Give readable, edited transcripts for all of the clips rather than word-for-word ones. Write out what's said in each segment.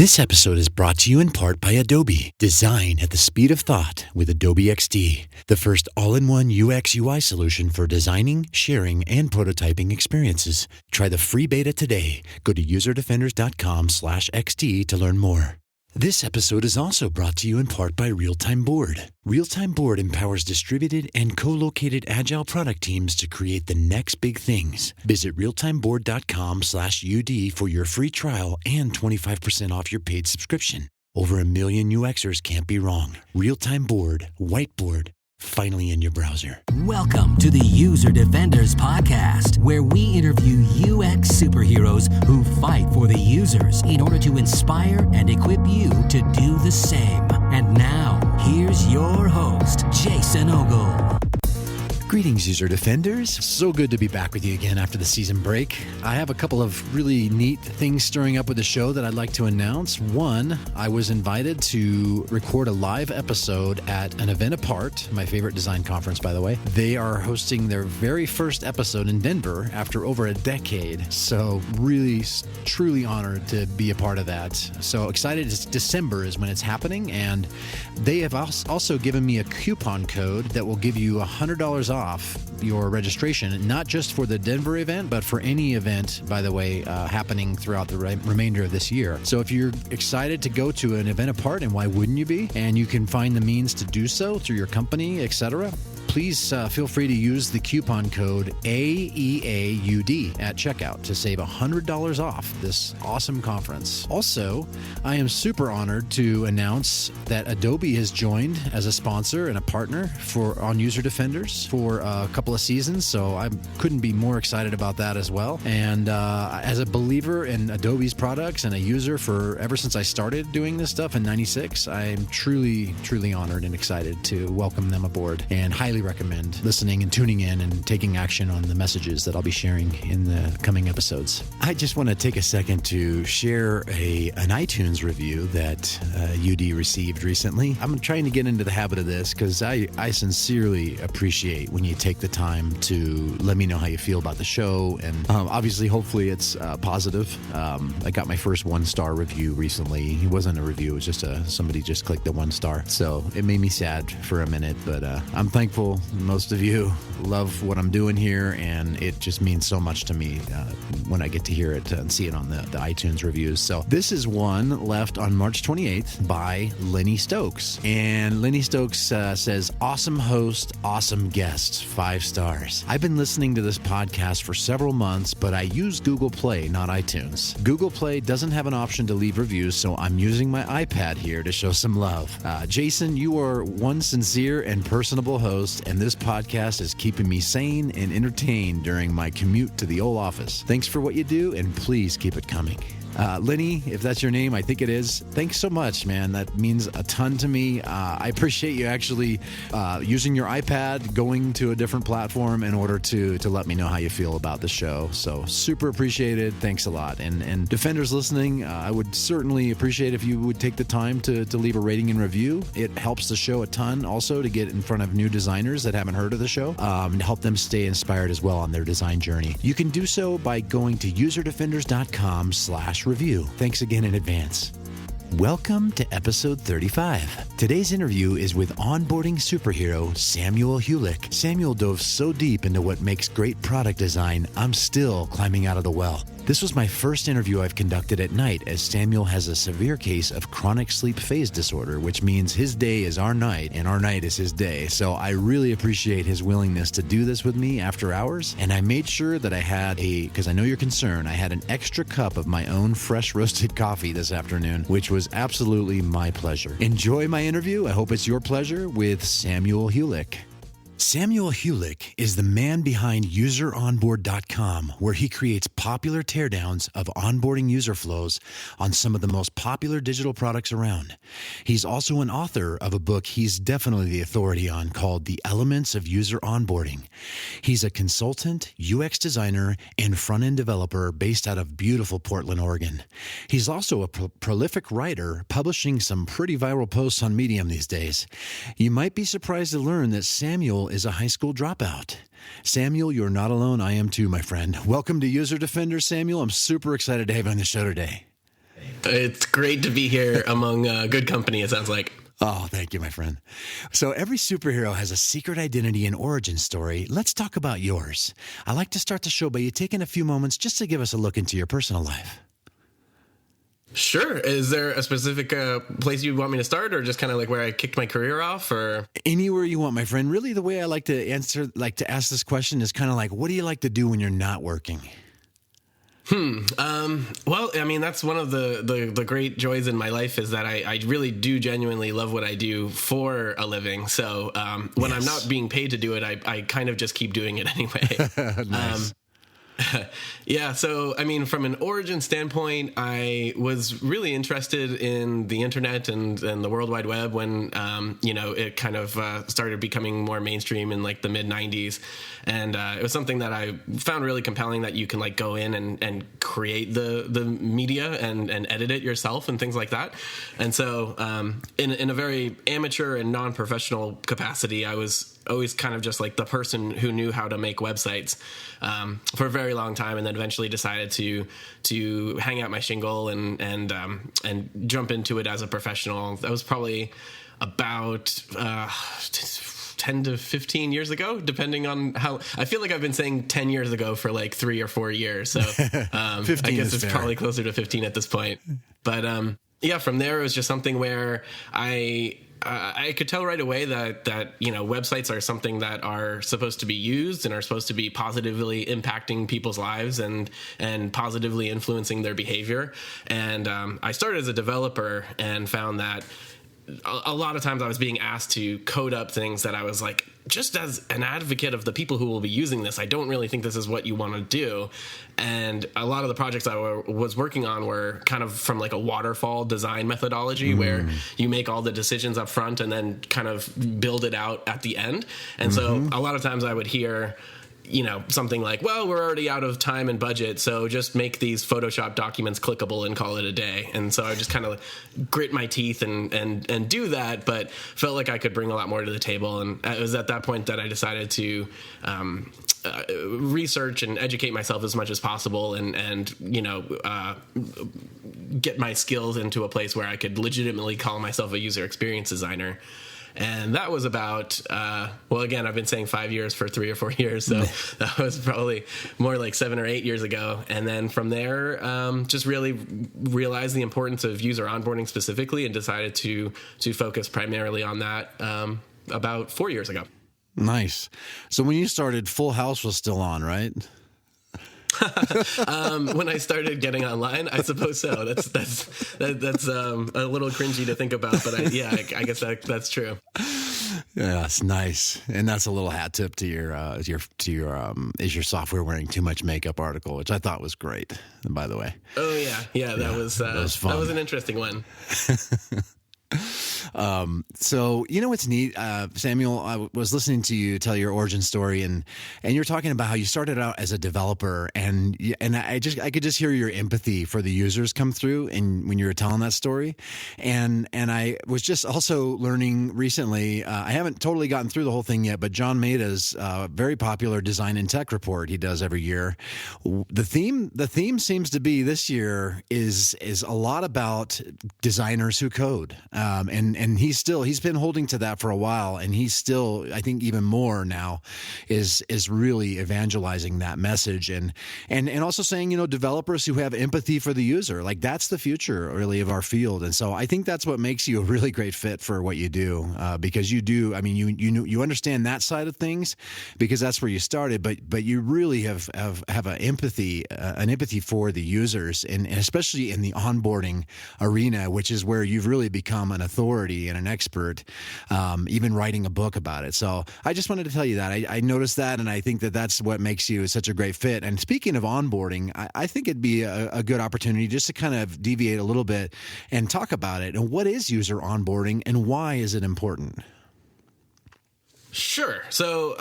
This episode is brought to you in part by Adobe. Design at the speed of thought with Adobe XD, the first all-in-one UX UI solution for designing, sharing, and prototyping experiences. Try the free beta today. Go to userdefenders.com/XD to learn more. This episode is also brought to you in part by Real-Time Board. Real-Time Board empowers distributed and co-located agile product teams to create the next big things. Visit realtimeboard.com/UD for your free trial and 25% off your paid subscription. Over 1 million UXers can't be wrong. Real-Time Board, whiteboard, finally in your browser. Welcome to the User Defenders Podcast, where we interview UX superheroes who fight for the users in order to inspire and equip you to do the same. And now, here's your host, Jason Ogle. Greetings, User Defenders. So good to be back with you again after the season break. I have a couple of really neat things stirring up with the show that I'd like to announce. One, I was invited to record a live episode at an event apart, my favorite design conference, by the way. They are hosting their very first episode in Denver after over a decade. So really, truly honored to be a part of that. So excited. It's December is when it's happening. And they have also given me a coupon code that will give you $100 off your registration, not just for the Denver event, but for any event, by the way, happening throughout the remainder of this year. So if you're excited to go to an event apart, and why wouldn't you be, and you can find the means to do so through your company, etc., please feel free to use the coupon code AEAUD at checkout to save $100 off this awesome conference. Also, I am super honored to announce that Adobe has joined as a sponsor and a partner on User Defenders for a couple of seasons, so I couldn't be more excited about that as well. And as a believer in Adobe's products and a user for ever since I started doing this stuff in '96, I'm truly, truly honored and excited to welcome them aboard, and highly recommend listening and tuning in and taking action on the messages that I'll be sharing in the coming episodes. I just want to take a second to share an iTunes review that UD received recently. I'm trying to get into the habit of this because I sincerely appreciate when you take the time to let me know how you feel about the show, and obviously, hopefully it's positive. I got my first 1-star review recently. It wasn't a review, it was just somebody just clicked the 1 star, so it made me sad for a minute, but I'm thankful most of you love what I'm doing here, and it just means so much to me when I get to hear it and see it on the iTunes reviews. So this is one left on March 28th by Lenny Stokes, and Lenny Stokes says, "Awesome host, awesome guest, 5 stars. I've been listening to this podcast for several months, but I use Google Play, not iTunes. Google Play doesn't have an option to leave reviews, so I'm using my iPad here to show some love. Jason, you are one sincere and personable host, and this podcast is keeping me sane and entertained during my commute to the old office. Thanks for what you do, and please keep it coming." Lenny, if that's your name, I think it is. Thanks so much, man. That means a ton to me. I appreciate you actually using your iPad, going to a different platform in order to let me know how you feel about the show. So super appreciated. Thanks a lot. And Defenders listening, I would certainly appreciate if you would take the time to leave a rating and review. It helps the show a ton also to get in front of new designers that haven't heard of the show, and help them stay inspired as well on their design journey. You can do so by going to userdefenders.com/review. Thanks again in advance. Welcome to episode 35. Today's interview is with onboarding superhero Samuel Hulick. Samuel dove so deep into what makes great product design, I'm still climbing out of the well. This was my first interview I've conducted at night, as Samuel has a severe case of chronic sleep phase disorder, which means his day is our night and our night is his day. So I really appreciate his willingness to do this with me after hours. And I made sure that I had because I know you're concerned, I had an extra cup of my own fresh roasted coffee this afternoon, which was absolutely my pleasure. Enjoy my interview. I hope it's your pleasure with Samuel Hulick. Samuel Hulick is the man behind UserOnboard.com, where he creates popular teardowns of onboarding user flows on some of the most popular digital products around. He's also an author of a book he's definitely the authority on called The Elements of User Onboarding. He's a consultant, UX designer, and front-end developer based out of beautiful Portland, Oregon. He's also a prolific writer, publishing some pretty viral posts on Medium these days. You might be surprised to learn that Samuel is a high school dropout. Samuel, you're not alone. I am too, my friend. Welcome to User Defender, Samuel. I'm super excited to have you on the show today. Hey, It's great to be here among good company, it sounds like. Oh, thank you, my friend. So every superhero has a secret identity and origin story. Let's talk about yours. I like to start the show by you taking a few moments just to give us a look into your personal life. Sure. Is there a specific place you want me to start, or just kind of like where I kicked my career off, or anywhere you want, my friend? Really, the way I like to ask this question is kind of like, what do you like to do when you're not working? Well, I mean, that's one of the great joys in my life is that I really do genuinely love what I do for a living. So when I'm not being paid to do it, I kind of just keep doing it anyway. Nice. Yeah. So, I mean, from an origin standpoint, I was really interested in the internet and the World Wide Web when, it kind of started becoming more mainstream in like the mid 90s. And it was something that I found really compelling, that you can like go in and create the media and edit it yourself and things like that. And so in a very amateur and non-professional capacity, I was always kind of just like the person who knew how to make websites for a very long time, and then eventually decided to hang out my shingle and jump into it as a professional. That was probably about 10 to 15 years ago, depending on how. I feel like I've been saying 10 years ago for like 3 or 4 years, so I guess it's probably closer to 15 at this point. But yeah, from there it was just something where I could tell right away that websites are something that are supposed to be used and are supposed to be positively impacting people's lives and positively influencing their behavior. And I started as a developer and found that a lot of times I was being asked to code up things that I was like, just as an advocate of the people who will be using this, I don't really think this is what you want to do. And a lot of the projects I was working on were kind of from like a waterfall design methodology where you make all the decisions up front and then kind of build it out at the end. And so a lot of times I would hear, something like, well, we're already out of time and budget, so just make these Photoshop documents clickable and call it a day. And so I just kind of grit my teeth and do that, but felt like I could bring a lot more to the table. And it was at that point that I decided to research and educate myself as much as possible and get my skills into a place where I could legitimately call myself a user experience designer. And that was about, again, I've been saying 5 years for 3 or 4 years. So that was probably more like 7 or 8 years ago. And then from there, just really realized the importance of user onboarding specifically and decided to focus primarily on that about 4 years ago. Nice. So when you started, Full House was still on, right? When I started getting online, I suppose so. That's a little cringy to think about, but I guess that's true. Yeah, it's nice, and that's a little hat tip to your is your software wearing too much makeup article, which I thought was great, by the way. Oh yeah, that was fun. That was an interesting one. So what's neat, Samuel, I was listening to you tell your origin story and you're talking about how you started out as a developer and I could just hear your empathy for the users come through and when you were telling that story. And I was just also learning recently, I haven't totally gotten through the whole thing yet, but John Maida's very popular design and tech report he does every year. The theme seems to be this year is a lot about designers who code. And he's been holding to that for a while, and he's still, I think, even more now, is really evangelizing that message and also saying, developers who have empathy for the user, like that's the future really of our field. And so I think that's what makes you a really great fit for what you do, because you do. I mean, you understand that side of things because that's where you started, but you really have an empathy for the users, and especially in the onboarding arena, which is where you've really become an authority and an expert, even writing a book about it. So I just wanted to tell you that. I noticed that, and I think that that's what makes you such a great fit. And speaking of onboarding, I think it'd be a good opportunity just to kind of deviate a little bit and talk about it. And what is user onboarding, and why is it important? Sure. So,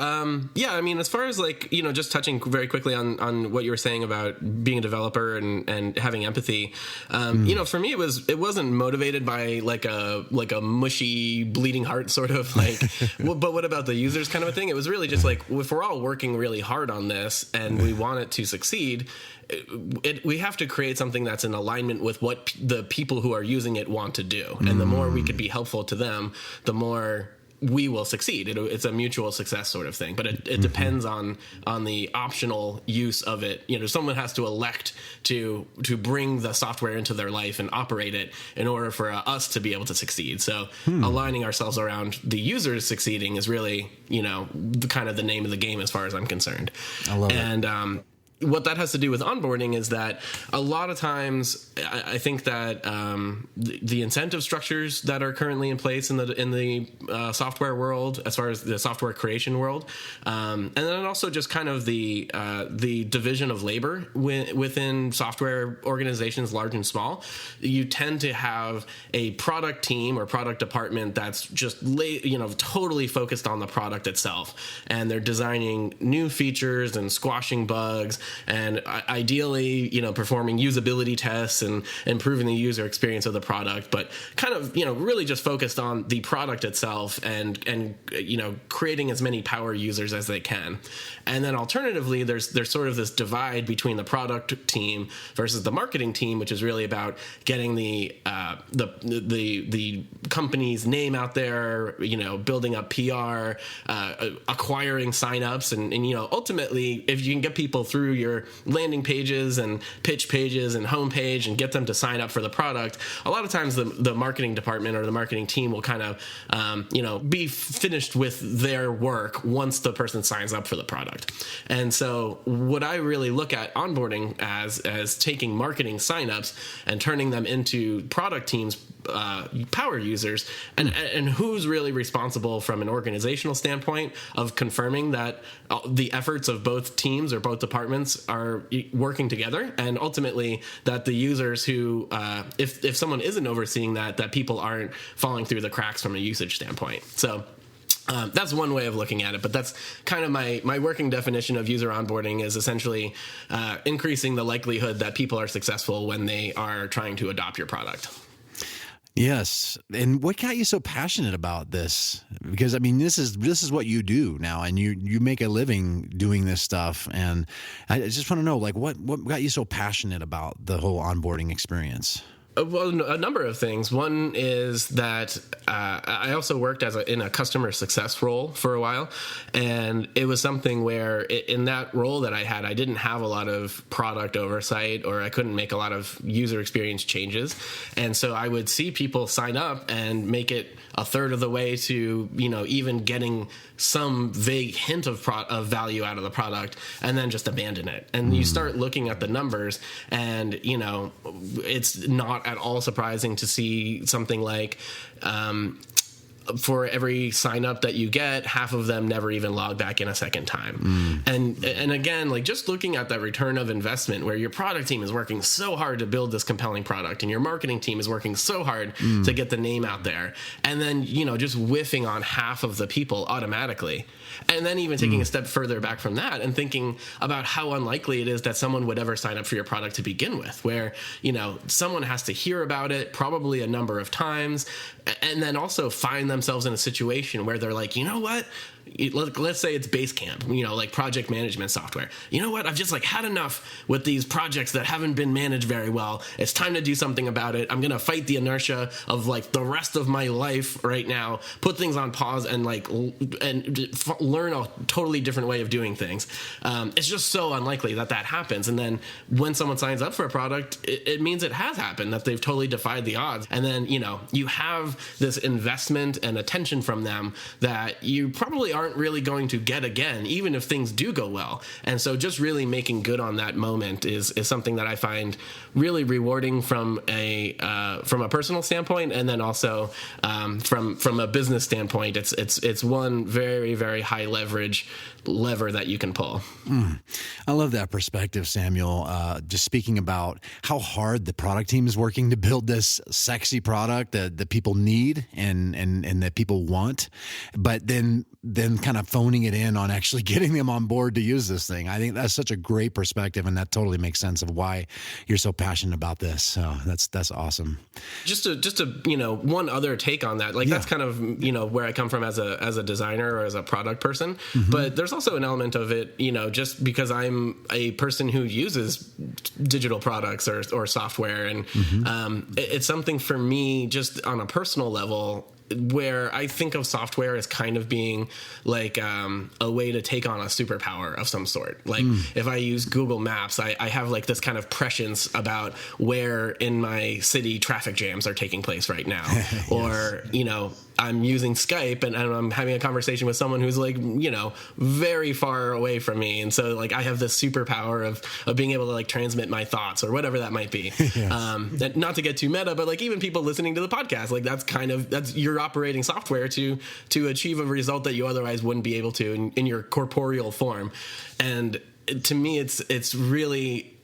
yeah, I mean, as far as like, just touching very quickly on what you were saying about being a developer and having empathy, for me, it wasn't motivated by like a mushy bleeding heart sort of like, but what about the users kind of a thing? It was really just like, if we're all working really hard on this and we want it to succeed, we have to create something that's in alignment with what the people who are using it want to do. And the more we could be helpful to them, the more we will succeed. It's a mutual success sort of thing, but it depends on the optional use of it. Someone has to elect to bring the software into their life and operate it in order for us to be able to succeed. So aligning ourselves around the users succeeding is really, the name of the game as far as I'm concerned. I love it. And, what that has to do with onboarding is that a lot of times I think that the incentive structures that are currently in place in the software world, as far as the software creation world, and then also just kind of the division of labor within software organizations, large and small, you tend to have a product team or product department that's just totally focused on the product itself, and they're designing new features and squashing bugs. And ideally, performing usability tests and improving the user experience of the product, but kind of, really just focused on the product itself and creating as many power users as they can. And then alternatively, there's sort of this divide between the product team versus the marketing team, which is really about getting the company's name out there, building up PR, acquiring signups, and ultimately, if you can get people through your landing pages and pitch pages and homepage and get them to sign up for the product, a lot of times the marketing department or the marketing team will kind of, be finished with their work once the person signs up for the product. And so what I really look at onboarding as taking marketing signups and turning them into product teams, power users, and who's really responsible from an organizational standpoint of confirming that the efforts of both teams or both departments are working together, and ultimately that the users who, if someone isn't overseeing that people aren't falling through the cracks from a usage standpoint. So that's one way of looking at it, but that's kind of my working definition of user onboarding is essentially increasing the likelihood that people are successful when they are trying to adopt your product. Yes. And what got you so passionate about this? Because I mean, this is what you do now, and you make a living doing this stuff. And I just want to know, like, what got you so passionate about the whole onboarding experience? Well, a number of things. One is that I also worked in a customer success role for a while, and it was something where in that role that I had, I didn't have a lot of product oversight, or I couldn't make a lot of user experience changes, and so I would see people sign up and make it a third of the way to even getting some vague hint of value out of the product, and then just abandon it. And you start looking at the numbers, and it's not at all surprising to see something like for every sign up that you get, half of them never even log back in a second time. And again, like just looking at that return of investment where your product team is working so hard to build this compelling product and your marketing team is working so hard to get the name out there. And then, just whiffing on half of the people automatically. And then even taking a step further back from that and thinking about how unlikely it is that someone would ever sign up for your product to begin with, where, someone has to hear about it probably a number of times and then also find themselves in a situation where they're like, you know what? Let's say it's Basecamp, like project management software. You know what? I've just had enough with these projects that haven't been managed very well. It's time to do something about it. I'm going to fight the inertia of the rest of my life right now, put things on pause and learn a totally different way of doing things. It's just so unlikely that happens. And then when someone signs up for a product, it means it has happened, that they've totally defied the odds. And then, you have this investment and attention from them that you probably aren't really going to get again, even if things do go well. And so just really making good on that moment is something that I find really rewarding from a personal standpoint, and then also from a business standpoint. It's one very, very high leverage lever that you can pull. I love that perspective, Samuel. Just speaking about how hard the product team is working to build this sexy product that people need and that people want, but then kind of phoning it in on actually getting them on board to use this thing. I think that's such a great perspective, and that totally makes sense of why you're so passionate about this. So that's awesome. Just to one other take on that, that's kind of where I come from as a designer or as a product person. But there's also an element of it, just because I'm a person who uses digital products or software, and it's something for me just on a personal level, where I think of software as kind of being like a way to take on a superpower of some sort. If I use Google Maps, I have like this kind of prescience about where in my city traffic jams are taking place right now. Yes. Or, I'm using Skype and I'm having a conversation with someone who's very far away from me. And so I have this superpower of being able to transmit my thoughts or whatever that might be. Yes. Not to get too meta, but even people listening to the podcast, that's your operating software to achieve a result that you otherwise wouldn't be able to in your corporeal form. And to me, it's really,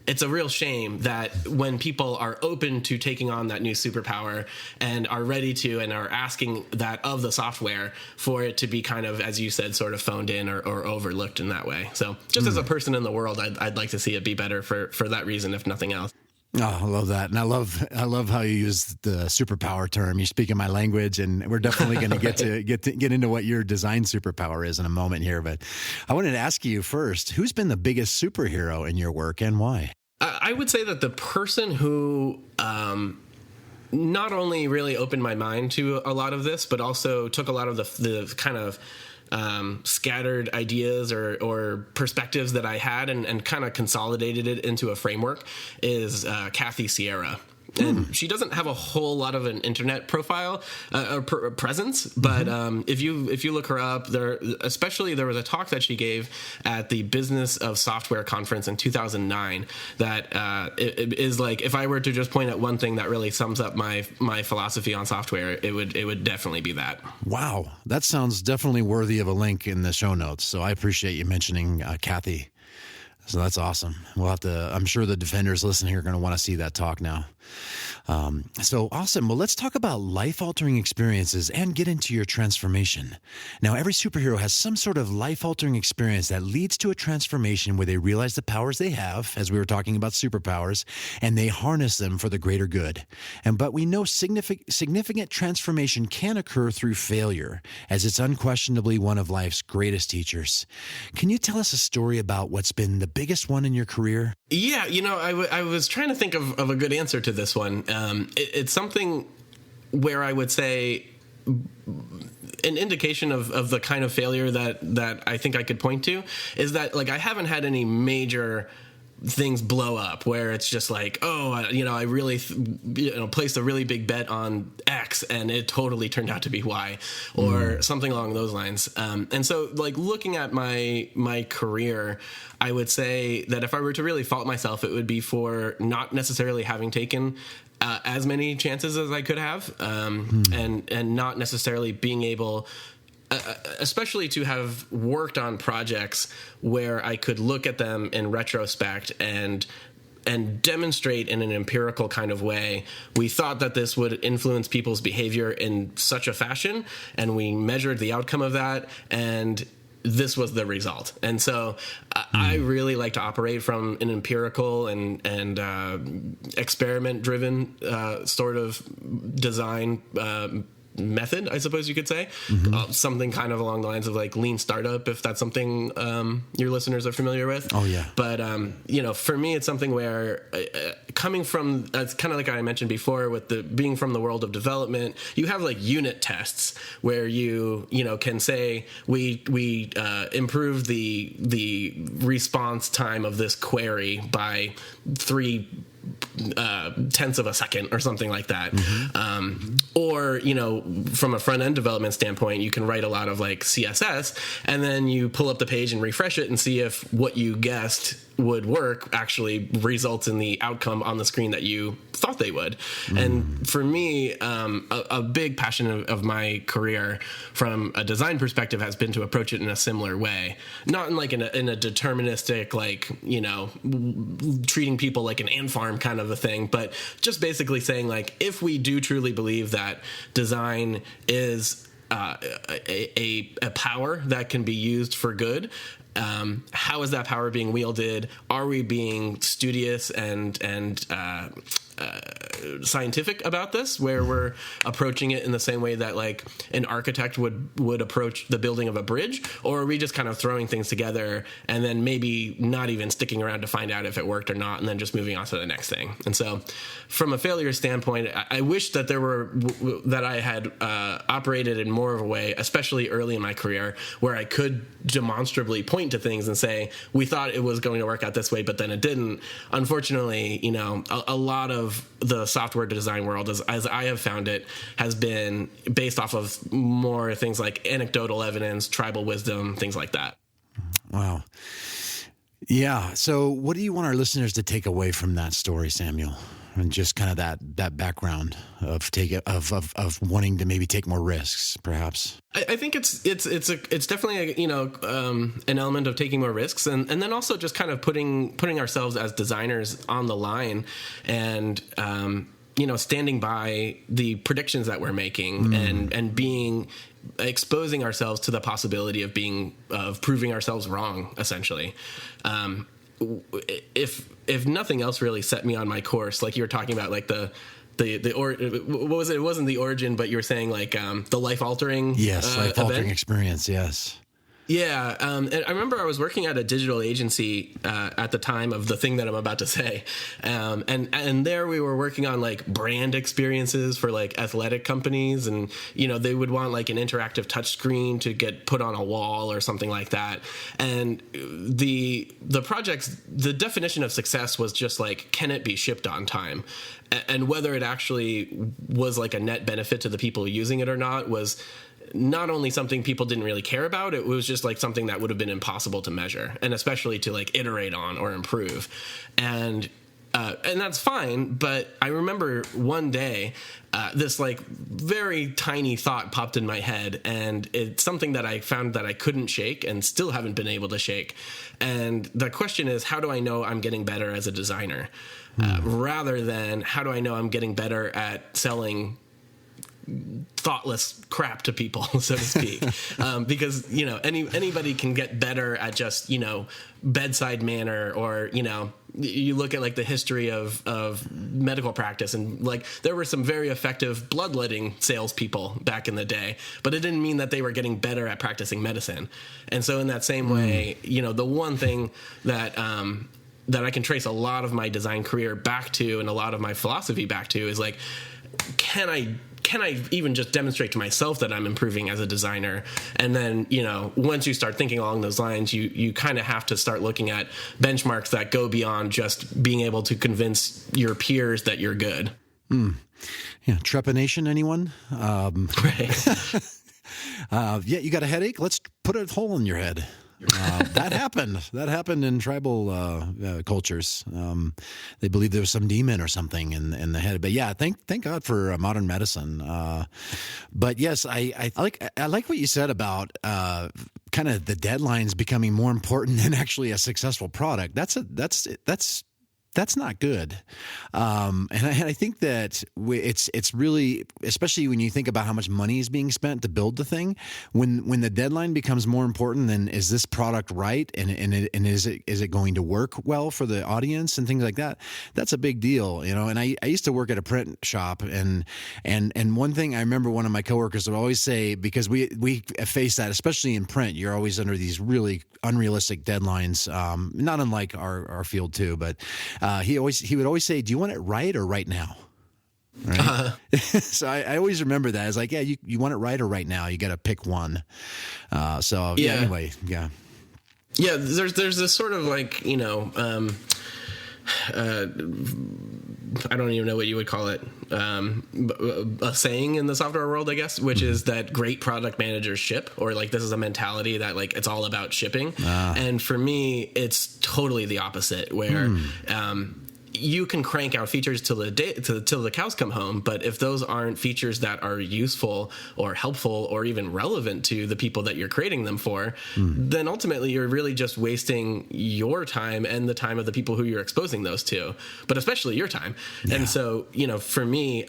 it's a real shame that when people are open to taking on that new superpower and are ready to and are asking that of the software, for it to be kind of, as you said, sort of phoned in or overlooked in that way. So just as a person in the world, I'd like to see it be better for that reason, if nothing else. Oh, I love that. And I love how you use the superpower term. You're speaking my language, and we're definitely going to get into what your design superpower is in a moment here. But I wanted to ask you first, who's been the biggest superhero in your work and why? I would say that the person who not only really opened my mind to a lot of this, but also took a lot of the kind of scattered ideas or perspectives that I had and kind of consolidated it into a framework is Kathy Sierra. And she doesn't have a whole lot of an internet profile or presence, but if you look her up, there was a talk that she gave at the Business of Software conference in 2009 that it is if I were to just point at one thing that really sums up my philosophy on software, it would definitely be that. Wow, that sounds definitely worthy of a link in the show notes. So I appreciate you mentioning Kathy. So that's awesome. We'll have to, I'm sure the defenders listening here are going to want to see that talk now. So awesome. Well, let's talk about life-altering experiences and get into your transformation. Now, every superhero has some sort of life-altering experience that leads to a transformation where they realize the powers they have, as we were talking about superpowers, and they harness them for the greater good. But we know significant transformation can occur through failure, as it's unquestionably one of life's greatest teachers. Can you tell us a story about what's been the biggest one in your career? Yeah, I was trying to think of a good answer to this one. It's something where I would say an indication of the kind of failure that I think I could point to is that I haven't had any major things blow up where it's just I really placed a really big bet on X and it totally turned out to be Y or something along those lines. And so looking at my career, I would say that if I were to really fault myself, it would be for not necessarily having taken as many chances as I could have, and not necessarily being able, especially to have worked on projects where I could look at them in retrospect and demonstrate in an empirical kind of way. We thought that this would influence people's behavior in such a fashion, and we measured the outcome of that, and this was the result. And so I really like to operate from an empirical and experiment-driven sort of design method, I suppose you could say. Something kind of along the lines of lean startup, if that's something your listeners are familiar with. Oh, yeah. But, for me, it's something where coming from, it's kind of like I mentioned before with being from the world of development, you have unit tests where you can say we improved the response time of this query by 0.3 of a second or something like that. Or, from a front end development standpoint, you can write a lot of CSS and then you pull up the page and refresh it and see if what you guessed would work actually results in the outcome on the screen that you thought they would. And for me, a big passion of my career from a design perspective has been to approach it in a similar way, not in like in a deterministic, like, treating people like an ant farm kind of a thing, but just basically saying, like, if we do truly believe that design is a power that can be used for good, how is that power being wielded? Are we being studious and scientific about this, where we're approaching it in the same way that like an architect would approach the building of a bridge? Or are we just kind of throwing things together and then maybe not even sticking around to find out if it worked or not, and then just moving on to the next thing? And so from a failure standpoint, I wish that that I had operated in more of a way, especially early in my career, where I could demonstrably point to things and say, we thought it was going to work out this way, but then it didn't. Unfortunately, a lot of the software design world, as I have found it, has been based off of more things like anecdotal evidence, tribal wisdom, things like that. Wow. Yeah. So what do you want our listeners to take away from that story, Samuel? And just kind of that background of wanting to maybe take more risks, perhaps. I think it's definitely an element of taking more risks, and then also just kind of putting ourselves as designers on the line, and standing by the predictions that we're making, and exposing ourselves to the possibility of proving ourselves wrong, essentially. If nothing else really set me on my course, like you were talking about, like what was it? It wasn't the origin, but you were saying like the life altering. Yes, life altering experience. Yes. Yeah, and I remember I was working at a digital agency at the time of the thing that I'm about to say, and there we were working on like brand experiences for like athletic companies, and they would want like an interactive touchscreen to get put on a wall or something like that. And the definition of success was just like, can it be shipped on time? And whether it actually was like a net benefit to the people using it or not was not only something people didn't really care about, it was just like something that would have been impossible to measure, and especially to like iterate on or improve. And that's fine. But I remember one day, this like very tiny thought popped in my head, and it's something that I found that I couldn't shake and still haven't been able to shake. And the question is, how do I know I'm getting better as a designer? Rather than how do I know I'm getting better at selling thoughtless crap to people, so to speak, because anybody can get better at just bedside manner, or you look at like the history of medical practice, and like there were some very effective bloodletting salespeople back in the day, but it didn't mean that they were getting better at practicing medicine. And so in that same way, the one thing that I can trace a lot of my design career back to, and a lot of my philosophy back to, is like, can I even just demonstrate to myself that I'm improving as a designer? And then, once you start thinking along those lines, you kind of have to start looking at benchmarks that go beyond just being able to convince your peers that you're good. Yeah. Trepanation, anyone? Right. Yeah, you got a headache? Let's put a hole in your head. That happened in tribal cultures. They believed there was some demon or something in the head. But yeah, thank God for modern medicine. But yes, I like what you said about kind of the deadlines becoming more important than actually a successful product. That's not good. And I think that it's really, especially when you think about how much money is being spent to build the thing, when the deadline becomes more important than, is this product right? And is it going to work well for the audience and things like that? That's a big deal, and I used to work at a print shop, and one thing I remember one of my coworkers would always say, because we face that, especially in print, you're always under these really unrealistic deadlines, not unlike our field too, but he would always say, do you want it right or right now? Right? So I always remember that. It's like, yeah, you want it right or right now? You got to pick one. Anyway, yeah. Yeah, there's this sort of like, I don't even know what you would call it, a saying in the software world, I guess, which is that great product managers ship, or like this is a mentality that like it's all about shipping. And for me, it's totally the opposite, where you can crank out features till the cows come home, but if those aren't features that are useful or helpful or even relevant to the people that you're creating them for, then ultimately you're really just wasting your time and the time of the people who you're exposing those to, but especially your time. Yeah. And so, you know, for me,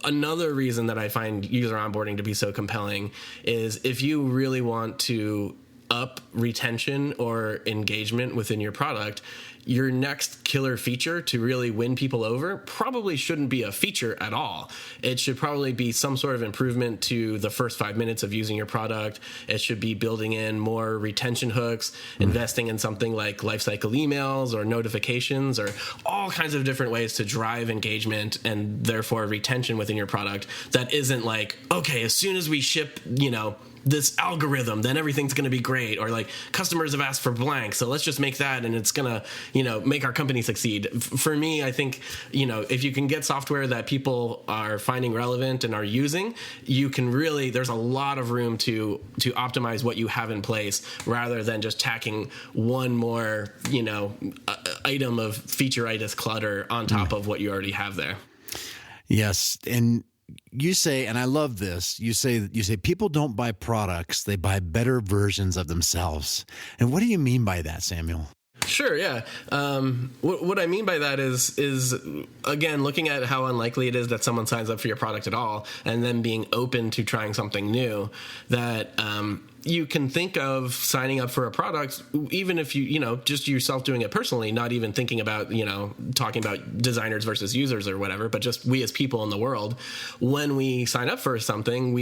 another reason that I find user onboarding to be so compelling is if you really want to up retention or engagement within your product, your next killer feature to really win people over probably shouldn't be a feature at all. It should probably be some sort of improvement to the first 5 minutes of using your product. It should be building in more retention hooks, investing in something like lifecycle emails or notifications, or all kinds of different ways to drive engagement and therefore retention within your product. That isn't like, okay, as soon as we ship, you know, this algorithm, then everything's going to be great, or like customers have asked for blank, so let's just make that and it's going to, you know, make our company succeed. For me, I think, you know, if you can get software that people are finding relevant and are using, you can really, there's a lot of room to optimize what you have in place rather than just tacking one more, you know, item of featureitis clutter on top of what you already have there. Yes. And you say, and I love this, you say people don't buy products, they buy better versions of themselves. And what do you mean by that, Samuel? Sure, yeah. What I mean by that is again, looking at how unlikely it is that someone signs up for your product at all, and then being open to trying something new, that you can think of signing up for a product, even if you know, just yourself doing it personally, not even thinking about, you know, talking about designers versus users or whatever, but just we as people in the world. When we sign up for something,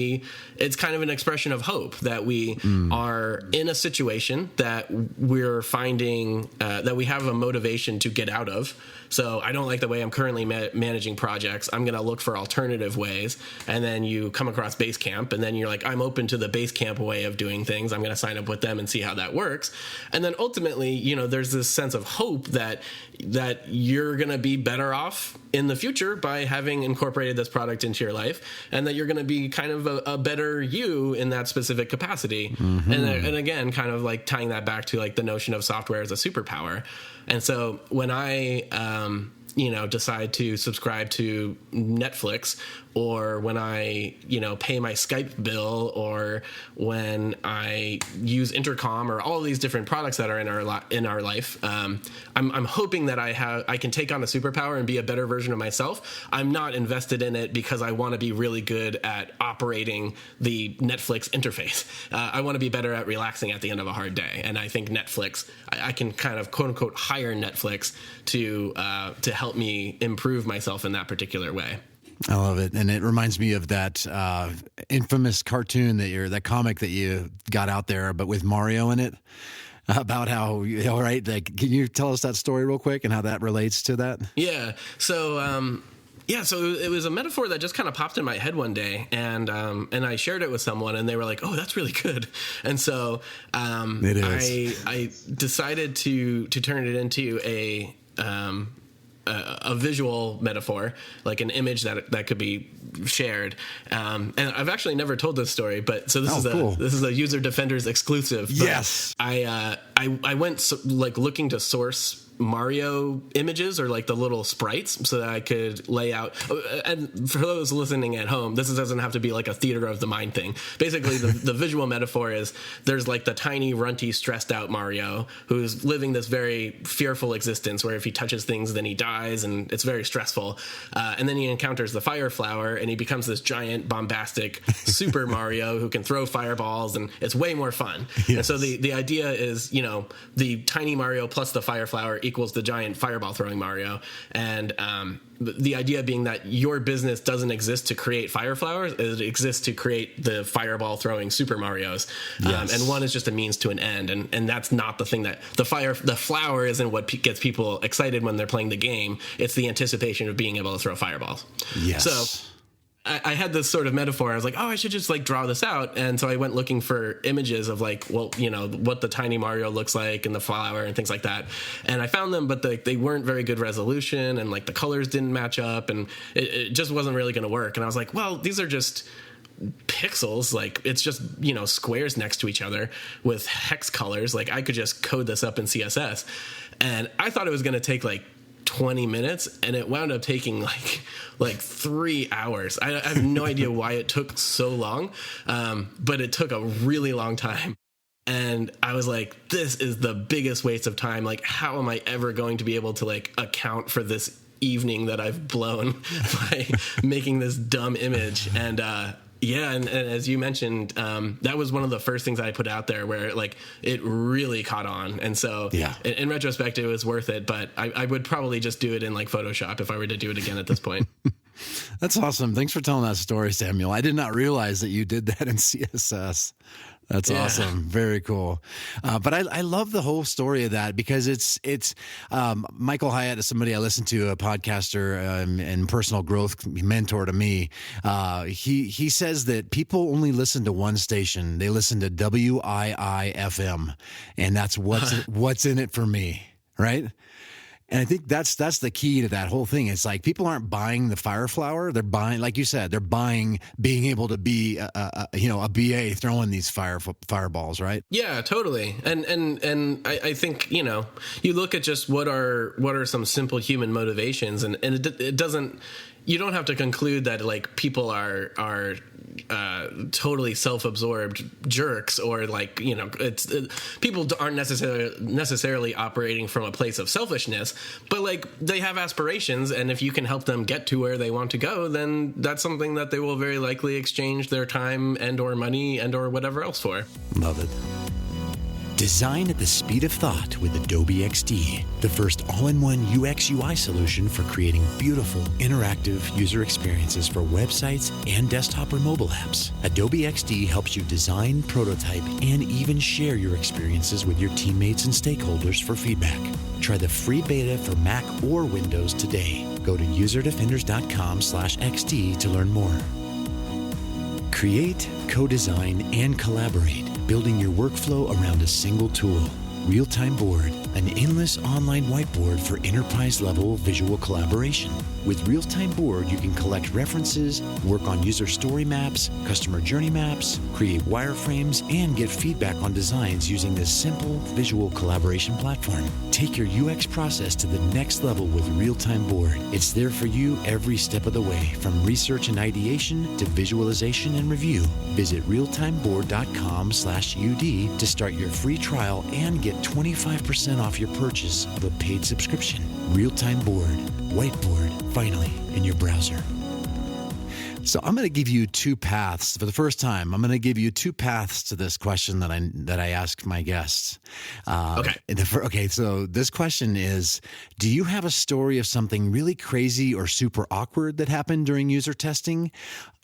it's kind of an expression of hope that we are in a situation that we're finding that we have a motivation to get out of. So I don't like the way I'm currently managing projects. I'm going to look for alternative ways. And then you come across Basecamp, and then you're like, I'm open to the Basecamp way of doing things. I'm going to sign up with them and see how that works. And then ultimately, you know, there's this sense of hope that you're going to be better off in the future by having incorporated this product into your life, and that you're going to be kind of a better you in that specific capacity. And again, kind of like tying that back to like the notion of software as a superpower. And so when I, you know, decide to subscribe to Netflix, or when I, you know, pay my Skype bill, or when I use Intercom, or all of these different products that are in our life, I'm hoping that I can take on a superpower and be a better version of myself. I'm not invested in it because I want to be really good at operating the Netflix interface. I want to be better at relaxing at the end of a hard day. And I think Netflix, I can kind of quote unquote hire Netflix to help me improve myself in that particular way. I love it. And it reminds me of that infamous cartoon that comic that you got out there, but with Mario in it, about how, all right, like, can you tell us that story real quick and how that relates to that? Yeah. So, so it was a metaphor that just kind of popped in my head one day, and I shared it with someone, and they were like, "Oh, that's really good." And so it is. I decided to turn it into a visual metaphor, like an image that could be shared. And I've actually never told this story, but so this is a User Defenders exclusive. Yes. I went looking to source Mario images, or like the little sprites, so that I could lay out. And for those listening at home, this doesn't have to be like a theater of the mind thing. Basically, the visual metaphor is there's like the tiny, runty, stressed out Mario who's living this very fearful existence where if he touches things, then he dies, and it's very stressful. And then he encounters the Fire Flower, and he becomes this giant, bombastic Super Mario who can throw fireballs, and it's way more fun. Yes. And so the idea is, you know, the tiny Mario plus the Fire Flower equals the giant fireball throwing Mario. And the idea being that your business doesn't exist to create fire flowers, it exists to create the fireball throwing Super Marios. Yes. And one is just a means to an end. And that's not the thing that the flower isn't what gets people excited when they're playing the game. It's the anticipation of being able to throw fireballs. Yes. So I had this sort of metaphor. I was like, oh, I should just like draw this out. And so I went looking for images of like, well, you know, what the tiny Mario looks like and the flower and things like that. And I found them, but they weren't very good resolution, and like the colors didn't match up, and it just wasn't really going to work. And I was like, well, these are just pixels. Like, it's just, you know, squares next to each other with hex colors. Like, I could just code this up in CSS. And I thought it was going to take like 20 minutes, and it wound up taking like 3 hours. I have no idea why it took so long, but it took a really long time. And I was like, this is the biggest waste of time. Like, how am I ever going to be able to like account for this evening that I've blown by making this dumb image? And yeah, and as you mentioned, that was one of the first things I put out there where like it really caught on. And so in retrospect, it was worth it. But I would probably just do it in like Photoshop if I were to do it again at this point. That's awesome. Thanks for telling that story, Samuel. I did not realize that you did that in CSS. That's awesome. Very cool. But I love the whole story of that, because it's Michael Hyatt is somebody I listen to, a podcaster and personal growth mentor to me. He says that people only listen to one station. They listen to WIIFM, and that's what's in it for me, right? And I think that's the key to that whole thing. It's like people aren't buying the fire flower; they're buying, like you said, they're buying being able to be a BA throwing these fireballs, right? Yeah, totally. And I think, you know, you look at just what are some simple human motivations, and it doesn't. You don't have to conclude that like people are totally self-absorbed jerks, or like, you know, people aren't necessarily operating from a place of selfishness, but like they have aspirations, and if you can help them get to where they want to go, then that's something that they will very likely exchange their time and or money and or whatever else for. Love it. Design at the speed of thought with Adobe XD, the first all-in-one UX UI solution for creating beautiful, interactive user experiences for websites and desktop or mobile apps. Adobe XD helps you design, prototype, and even share your experiences with your teammates and stakeholders for feedback. Try the free beta for Mac or Windows today. Go to userdefenders.com/XD to learn more. Create, co-design, and collaborate, building your workflow around a single tool. Real-Time Board, an endless online whiteboard for enterprise-level visual collaboration. With Real-Time Board, you can collect references, work on user story maps, customer journey maps, create wireframes, and get feedback on designs using this simple visual collaboration platform. Take your UX process to the next level with Real-Time Board. It's there for you every step of the way, from research and ideation to visualization and review. Visit realtimeboard.com/UD to start your free trial and get 25% off your purchase of a paid subscription. Real-Time Board. Whiteboard, finally, in your browser. So I'm going to give you two paths. For the first time, I'm going to give you two paths to this question that I ask my guests. Okay, so this question is, do you have a story of something really crazy or super awkward that happened during user testing?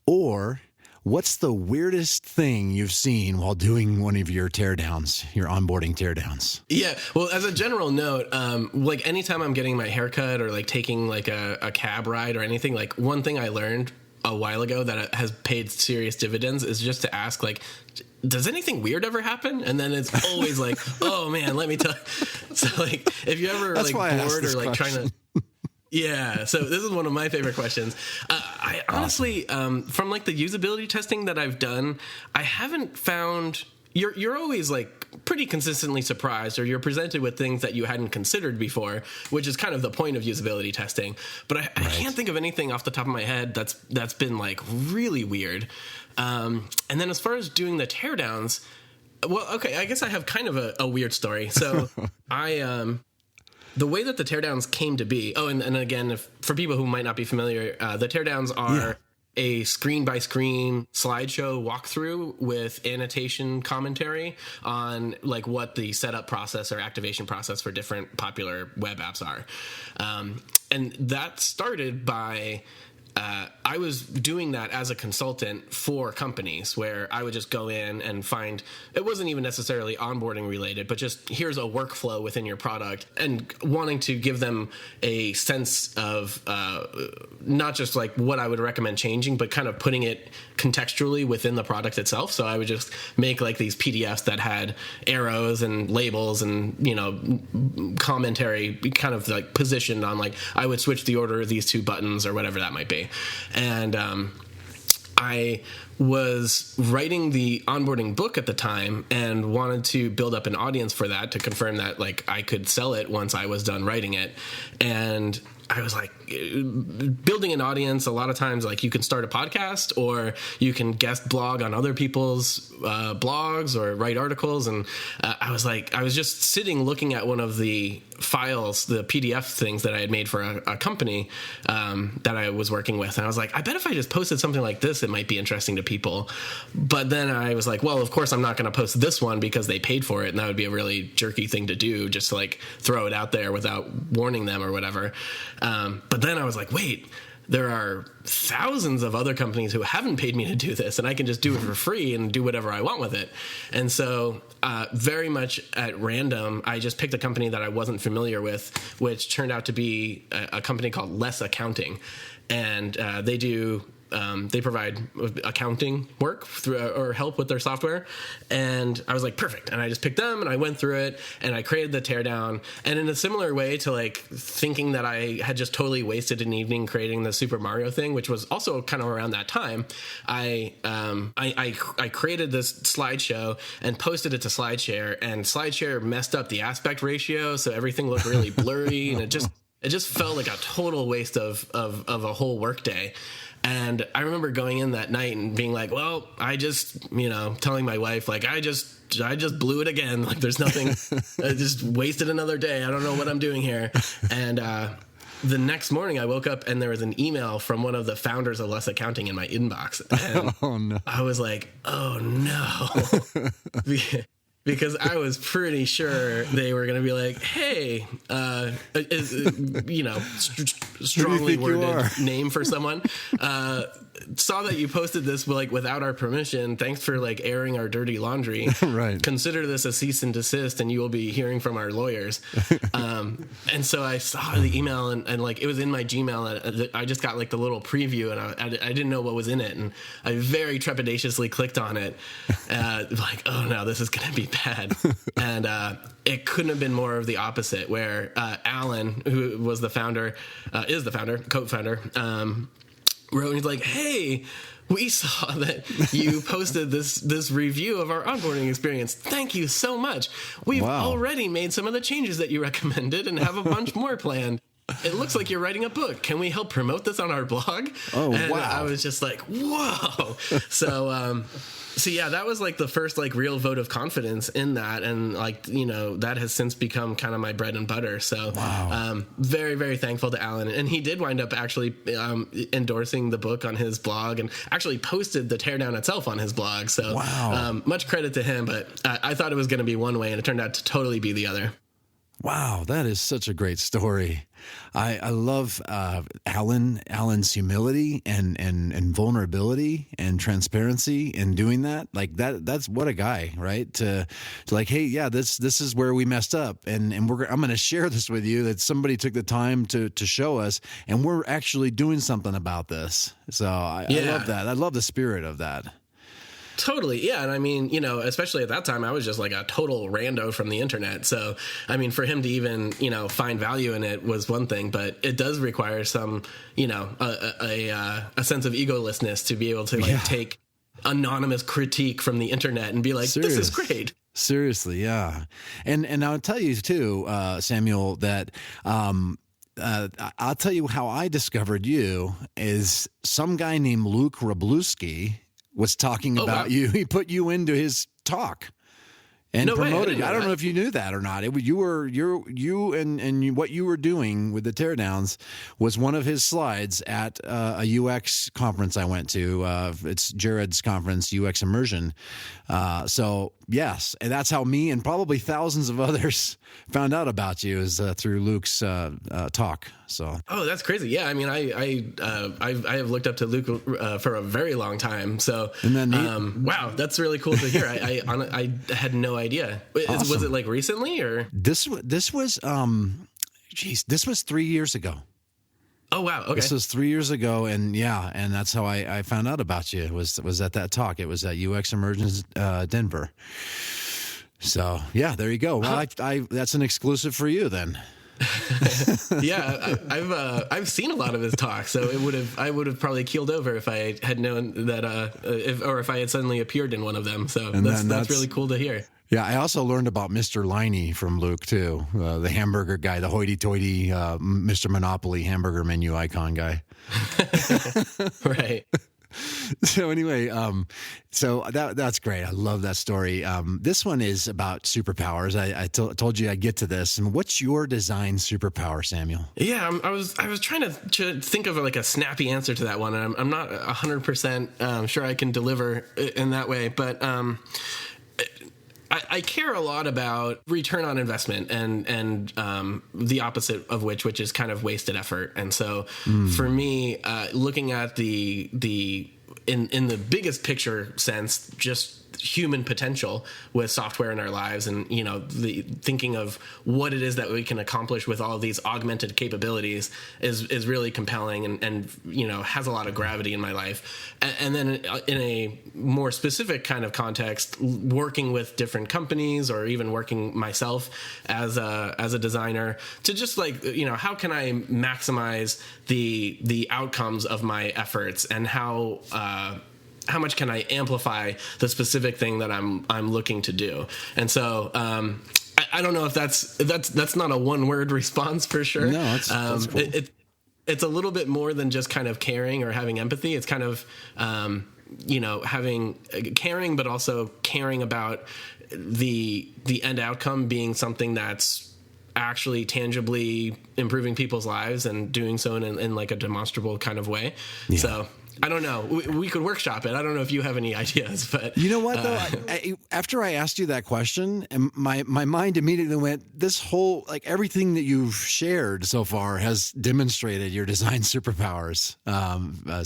Or what's the weirdest thing you've seen while doing one of your teardowns, your onboarding teardowns? Yeah. Well, as a general note, like anytime I'm getting my haircut or like taking like a cab ride or anything, like one thing I learned a while ago that has paid serious dividends is just to ask, like, does anything weird ever happen? And then it's always like, oh man, let me tell. So like, if you ever like bored or like trying to. Yeah, so this is one of my favorite questions. I honestly, from like the usability testing that I've done, I haven't found. You're always like pretty consistently surprised, or you're presented with things that you hadn't considered before, which is kind of the point of usability testing. But I can't think of anything off the top of my head that's been like really weird. And then as far as doing the teardowns, well, okay, I guess I have kind of a weird story. So the way that the teardowns came to be. Oh, and again, for people who might not be familiar, the teardowns are a screen-by-screen slideshow walkthrough with annotation commentary on like what the setup process or activation process for different popular web apps are. And that started by I was doing that as a consultant for companies where I would just go in and find, it wasn't even necessarily onboarding related, but just here's a workflow within your product, and wanting to give them a sense of not just like what I would recommend changing, but kind of putting it contextually within the product itself. So I would just make like these PDFs that had arrows and labels and, you know, commentary kind of like positioned on, like, I would switch the order of these two buttons or whatever that might be. And I was writing the onboarding book at the time and wanted to build up an audience for that, to confirm that like I could sell it once I was done writing it. And I was like, building an audience, a lot of times, like, you can start a podcast or you can guest blog on other people's blogs or write articles. And I was just sitting looking at one of the files, the PDF things that I had made for a company that I was working with. And I was like, I bet if I just posted something like this, it might be interesting to people. But then I was like, well, of course I'm not going to post this one because they paid for it. And that would be a really jerky thing to do, just to like throw it out there without warning them or whatever. But then I was like, wait, there are thousands of other companies who haven't paid me to do this, and I can just do it for free and do whatever I want with it. And so very much at random, I just picked a company that I wasn't familiar with, which turned out to be a company called Less Accounting. And they provide accounting work through, or help with their software. And I was like, perfect. And I just picked them and I went through it and I created the Teardown. And in a similar way to like thinking that I had just totally wasted an evening creating the Super Mario thing, which was also kind of around that time, I created this slideshow and posted it to SlideShare, and SlideShare messed up the aspect ratio. So everything looked really blurry, and it just felt like a total waste of a whole workday. And I remember going in that night and being like, well, I just, telling my wife, like, I just blew it again. Like, there's nothing, I just wasted another day. I don't know what I'm doing here. And the next morning I woke up and there was an email from one of the founders of Less Accounting in my inbox. And oh, no. I was like, oh, no. Because I was pretty sure they were going to be like, hey, strongly worded name for someone. Saw that you posted this like without our permission. Thanks for like airing our dirty laundry. Right. Consider this a cease and desist, and you will be hearing from our lawyers. And so I saw the email and like it was in my Gmail. And I just got like the little preview, and I didn't know what was in it, and I very trepidatiously clicked on it, like, oh no, this is gonna be bad. And it couldn't have been more of the opposite. Where Alan, who was the founder, is the founder, co-founder, wrote, and he's like, hey, we saw that you posted this review of our onboarding experience. Thank you so much. We've already made some of the changes that you recommended and have a bunch more planned. It looks like you're writing a book. Can we help promote this on our blog? Oh, and wow. I was just like, whoa. So yeah, that was like the first like real vote of confidence in that. And like, that has since become kind of my bread and butter. So very, very thankful to Alan. And he did wind up actually endorsing the book on his blog and actually posted the Teardown itself on his blog. So much credit to him. But I thought it was going to be one way, and it turned out to totally be the other. Wow, that is such a great story. I love Alan's humility and vulnerability and transparency in doing that. Like that's what a guy, right? To like, hey, yeah, this is where we messed up, and I'm going to share this with you, that somebody took the time to show us, and we're actually doing something about this. So I love that. I love the spirit of that. Totally. Yeah. And I mean, especially at that time, I was just like a total rando from the internet. So, I mean, for him to even, find value in it was one thing, but it does require some, a sense of egolessness to be able to take anonymous critique from the internet and be like, this is great. Seriously. Yeah. And I'll tell you too, Samuel, that, I'll tell you how I discovered you is some guy named Luke Wroblewski was talking about you. He put you into his talk and promoted you. I don't know if you knew that or not. You and what you were doing with the Teardowns was one of his slides at a UX conference I went to. It's Jared's conference, UX Immersion. So yes, and that's how me and probably thousands of others found out about you, is through Luke's talk. So, oh, that's crazy. Yeah, I mean, I have looked up to Luke for a very long time. So, wow, that's really cool to hear. I had no idea. Awesome. Was it like recently or this was 3 years ago. Oh, wow. Okay. This was 3 years ago, and that's how I found out about you. It was at that talk. It was at UX Emergence Denver. So yeah, there you go. Well, I that's an exclusive for you then. Yeah, I've seen a lot of his talks, so I would have probably keeled over if I had known that if I had suddenly appeared in one of them. So that's really cool to hear. Yeah, I also learned about Mr. Liney from Luke too, the hamburger guy, the hoity-toity Mr. Monopoly hamburger menu icon guy. Right. So anyway, so that's great. I love that story. This one is about superpowers. I told you I'd get to this. And what's your design superpower, Samuel? Yeah, I was trying to think of like a snappy answer to that one, and I'm not 100% sure I can deliver in that way, but I care a lot about return on investment and the opposite of which is kind of wasted effort. And so for me, looking at in the biggest picture sense, just human potential with software in our lives, and the thinking of what it is that we can accomplish with all of these augmented capabilities is really compelling and has a lot of gravity in my life. And then in a more specific kind of context, working with different companies or even working myself as a designer to just how can I maximize the outcomes of my efforts, and how much can I amplify the specific thing that I'm looking to do? And so I don't know if that's not a one word response for sure. No, that's cool. It's a little bit more than just kind of caring or having empathy. It's kind of having caring, but also caring about the end outcome being something that's actually tangibly improving people's lives and doing so in like a demonstrable kind of way. Yeah. So I don't know. We could workshop it. I don't know if you have any ideas, but you know what though? After I asked you that question, and my mind immediately went, this whole everything that you've shared so far has demonstrated your design superpowers,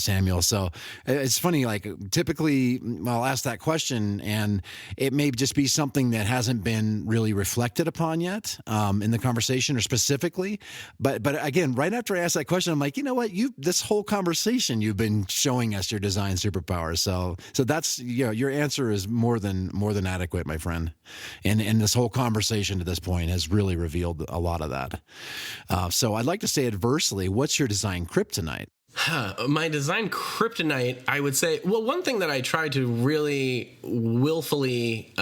Samuel. So it's funny. Typically, I'll ask that question, and it may just be something that hasn't been really reflected upon yet in the conversation or specifically. But again, right after I asked that question, I'm like, you know what? This whole conversation you've been showing us your design superpowers. So that's your answer is more than adequate, my friend. And this whole conversation to this point has really revealed a lot of that. So I'd like to say adversely, what's your design kryptonite? My design kryptonite, I would say, well, one thing that I try to really willfully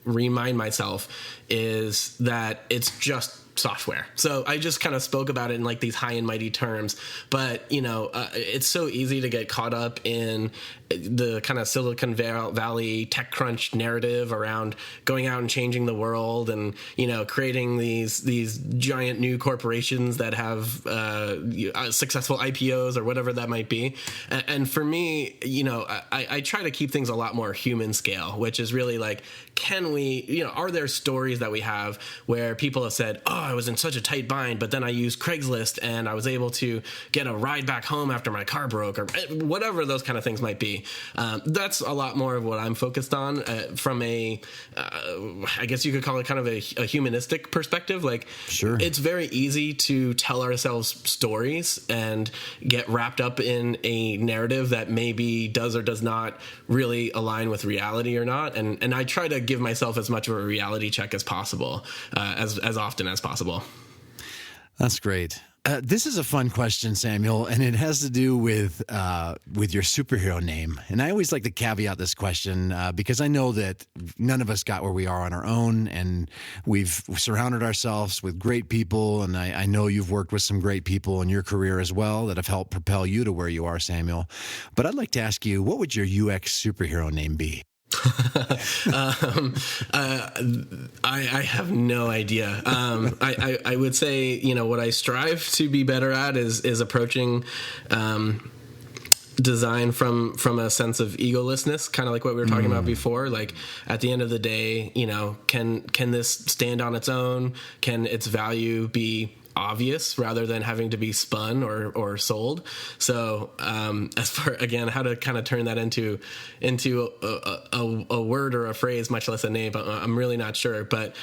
remind myself is that it's just software. So I just kind of spoke about it in these high and mighty terms, but it's so easy to get caught up in the kind of Silicon Valley TechCrunch narrative around going out and changing the world and creating these giant new corporations that have successful IPOs or whatever that might be. And for me, I try to keep things a lot more human scale, which is really can we, are there stories that we have where people have said, oh, I was in such a tight bind, but then I used Craigslist and I was able to get a ride back home after my car broke, or whatever those kind of things might be. That's a lot more of what I'm focused on from I guess you could call it kind of a humanistic perspective. Sure. It's very easy to tell ourselves stories and get wrapped up in a narrative that maybe does or does not really align with reality or not. And I try to give myself as much of a reality check as possible, as often as possible. That's great. This is a fun question, Samuel, and it has to do with your superhero name. And I always like to caveat this question because I know that none of us got where we are on our own, and we've surrounded ourselves with great people. And I know you've worked with some great people in your career as well that have helped propel you to where you are, Samuel. But I'd like to ask you, what would your UX superhero name be? I have no idea. I would say, what I strive to be better at is approaching design from a sense of egolessness, kind of like what we were talking about before. At the end of the day, can this stand on its own? Can its value be obvious rather than having to be spun or sold. So as far, again, how to kind of turn that into a word or a phrase, much less a name, I'm really not sure. But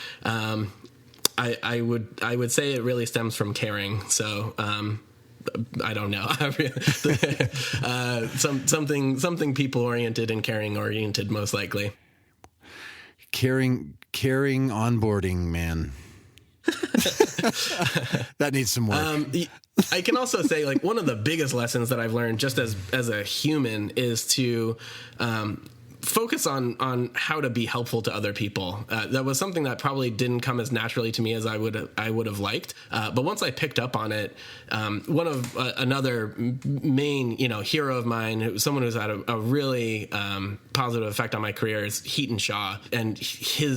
I would say it really stems from caring. So I don't know. Something people oriented and caring oriented, most likely. Caring onboarding, man. That needs some work. I can also say, like, one of the biggest lessons that I've learned just as a human is to focus on how to be helpful to other people. That was something that probably didn't come as naturally to me as I would have liked. But once I picked up on it, one of another main hero of mine, someone who's had a really positive effect on my career, is Heaton Shaw, and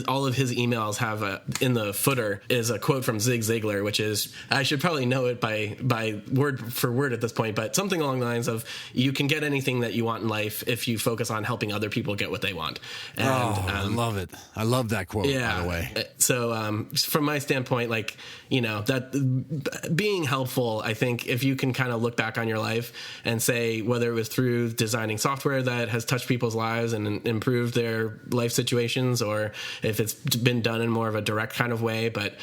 all of his emails have in the footer is a quote from Zig Ziglar, which is, I should probably know it by word for word at this point, but something along the lines of, you can get anything that you want in life if you focus on helping other people get what they want. And, I love it. I love that quote, by the way. So from my standpoint, like, that being helpful, I think if you can kind of look back on your life and say, whether it was through designing software that has touched people's lives and improved their life situations, or if it's been done in more of a direct kind of way, but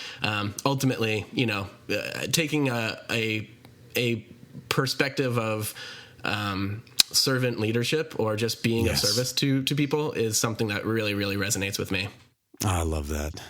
ultimately, taking a perspective of servant leadership, or just being of service to people, is something that really, really resonates with me. I love that.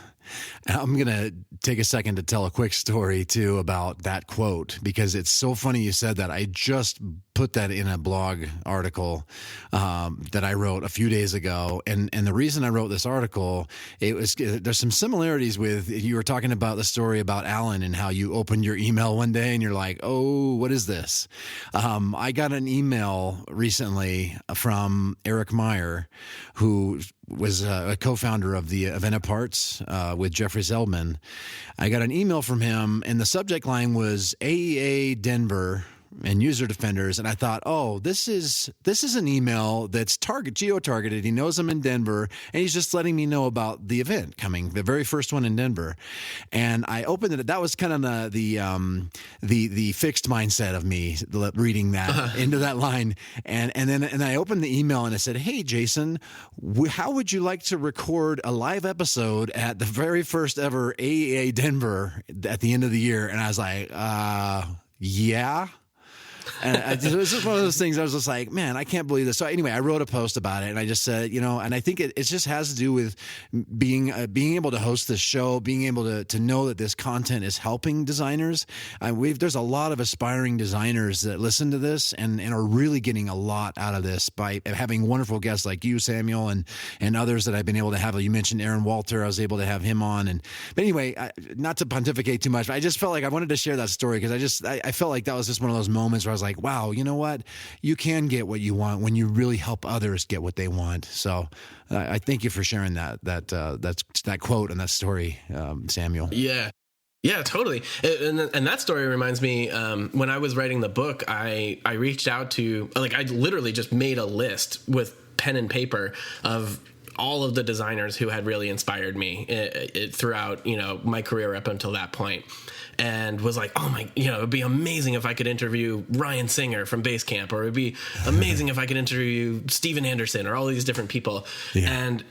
I'm going to take a second to tell a quick story, too, about that quote, because it's so funny you said that. I just put that in a blog article that I wrote a few days ago. And the reason I wrote this article, there's some similarities with, you were talking about the story about Alan and how you opened your email one day and you're like, oh, what is this? I got an email recently from Eric Meyer, who was a co-founder of the Event Parts with Jeffrey Zeldman. I got an email from him, and the subject line was AEA Denver and user defenders. And I thought, oh, this is an email that's geo-targeted. He knows I'm in Denver, and he's just letting me know about the event coming, the very first one in Denver. And I opened it. That was kind of the fixed mindset of me reading that into that line. And then I opened the email and I said, hey, Jason, how would you like to record a live episode at the very first ever AEA Denver at the end of the year? And I was like, yeah. And it was just one of those things I was just like, man, I can't believe this. So anyway, I wrote a post about it, and I just said, and I think it just has to do with being able to host this show, being able to know that this content is helping designers. There's a lot of aspiring designers that listen to this and are really getting a lot out of this by having wonderful guests like you, Samuel, and others that I've been able to have. You mentioned Aaron Walter. I was able to have him on. But anyway, not to pontificate too much, but I just felt like I wanted to share that story because I felt like that was just one of those moments where I was like, wow, you know what? You can get what you want when you really help others get what they want. So I thank you for sharing that quote and that story, Samuel. Yeah. Yeah, totally. And that story reminds me, when I was writing the book, I reached out to, I literally just made a list with pen and paper of all of the designers who had really inspired me throughout, my career up until that point. And was like, oh my, it'd be amazing if I could interview Ryan Singer from Basecamp, or it'd be amazing if I could interview Steven Anderson, or all these different people. Yeah. And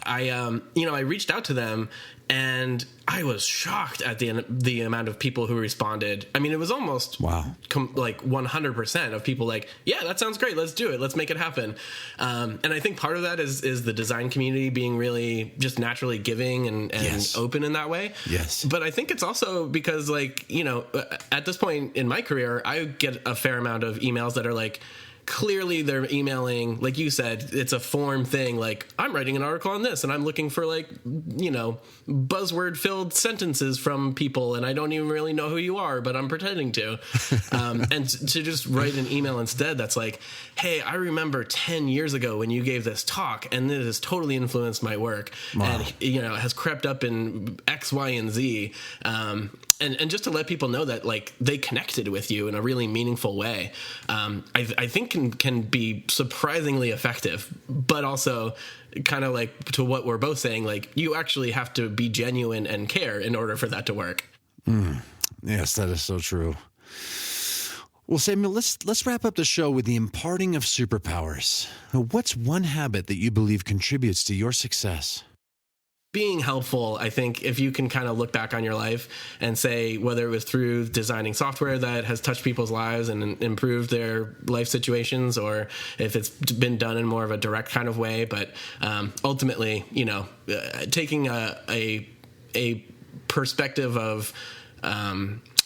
I reached out to them, and I was shocked at the amount of people who responded. I mean, it was almost 100% of people like, yeah, that sounds great. Let's do it. Let's make it happen. And I think part of that is the design community being really just naturally giving and yes. open in that way. Yes. But I think it's also because, at this point in my career, I get a fair amount of emails that are like, clearly they're emailing, like you said, it's a form thing. Like, I'm writing an article on this and I'm looking for buzzword filled sentences from people, and I don't even really know who you are, but I'm pretending to. And to just write an email instead that's like, hey, I remember 10 years ago when you gave this talk, and it has totally influenced my work. Wow. And, it has crept up in X, Y, and Z. And just to let people know that, they connected with you in a really meaningful way, I think can be surprisingly effective, but also kind of to what we're both saying, you actually have to be genuine and care in order for that to work. Yes, that is so true. Well, Samuel, let's wrap up the show with the imparting of superpowers. What's one habit that you believe contributes to your success? Being helpful. I think if you can kind of look back on your life and say, whether it was through designing software that has touched people's lives and improved their life situations, or if it's been done in more of a direct kind of way, but ultimately, taking a perspective of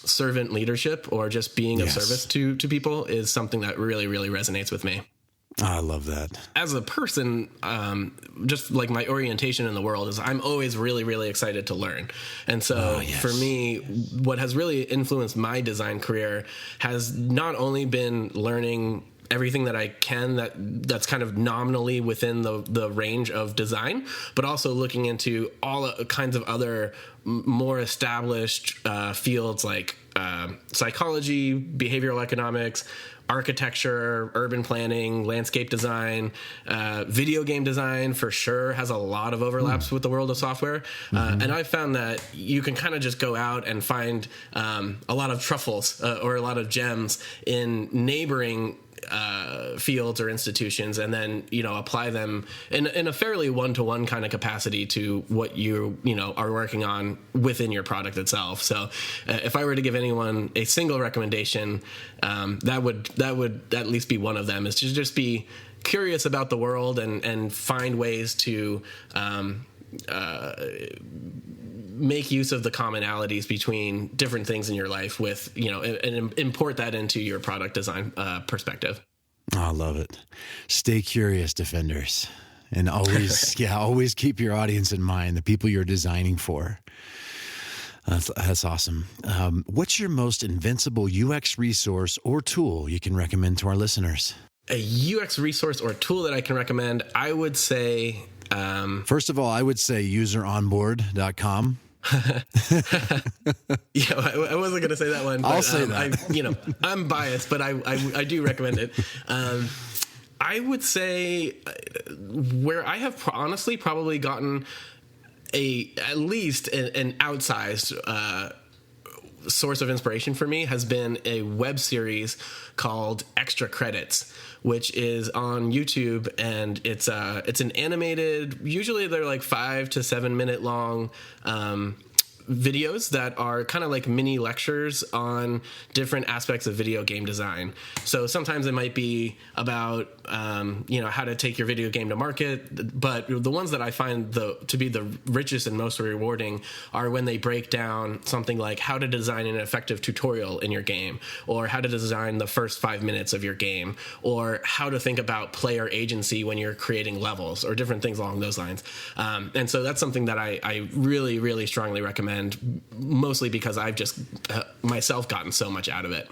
servant leadership or just being of service to people is something that really, really resonates with me. I love that. As a person, just like my orientation in the world is I'm always really, really excited to learn. And so for me, what has really influenced my design career has not only been learning everything that I can that's kind of nominally within the range of design, but also looking into all kinds of other more established fields like psychology, behavioral economics, architecture, urban planning, landscape design, video game design for sure has a lot of overlaps with the world of software. And I've found that you can kind of just go out and find a lot of truffles or a lot of gems in neighboring fields or institutions, and then apply them in a fairly one-to-one kind of capacity to what you are working on within your product itself. So if I were to give anyone a single recommendation, that would at least be one of them, is to just be curious about the world and find ways to make use of the commonalities between different things in your life with, and import that into your product design perspective. Oh, I love it. Stay curious, Defenders. And always, always keep your audience in mind, the people you're designing for. That's awesome. What's your most invincible UX resource or tool you can recommend to our listeners? A UX resource or tool that I can recommend, I would say... First of all, I would say useronboard.com. I wasn't going to say that one. But, I'll say that. I'm biased, but I do recommend it. I would say where I have honestly probably gotten at least an outsized source of inspiration for me has been a web series called Extra Credits, which is on YouTube, and it's an animated, usually they're like 5 to 7 minute long videos that are kind of like mini lectures on different aspects of video game design. So sometimes it might be about how to take your video game to market, but the ones that I find to be the richest and most rewarding are when they break down something like how to design an effective tutorial in your game, or how to design the first 5 minutes of your game, or how to think about player agency when you're creating levels, or different things along those lines. And so that's something that I really, really strongly recommend, mostly because I've just myself gotten so much out of it.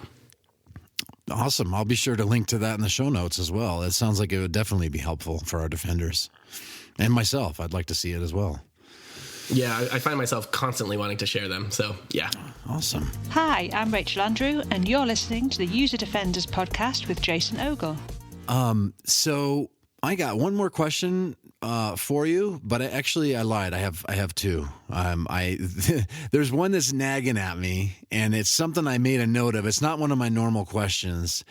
Awesome. I'll be sure to link to that in the show notes as well. It sounds like it would definitely be helpful for our Defenders. And myself, I'd like to see it as well. Yeah, I find myself constantly wanting to share them. So, yeah. Awesome. Hi, I'm Rachel Andrew, and you're listening to the User Defenders podcast with Jason Ogle. So I got one more question for you, but I lied. I have two. There's one that's nagging at me, and it's something I made a note of. It's not one of my normal questions,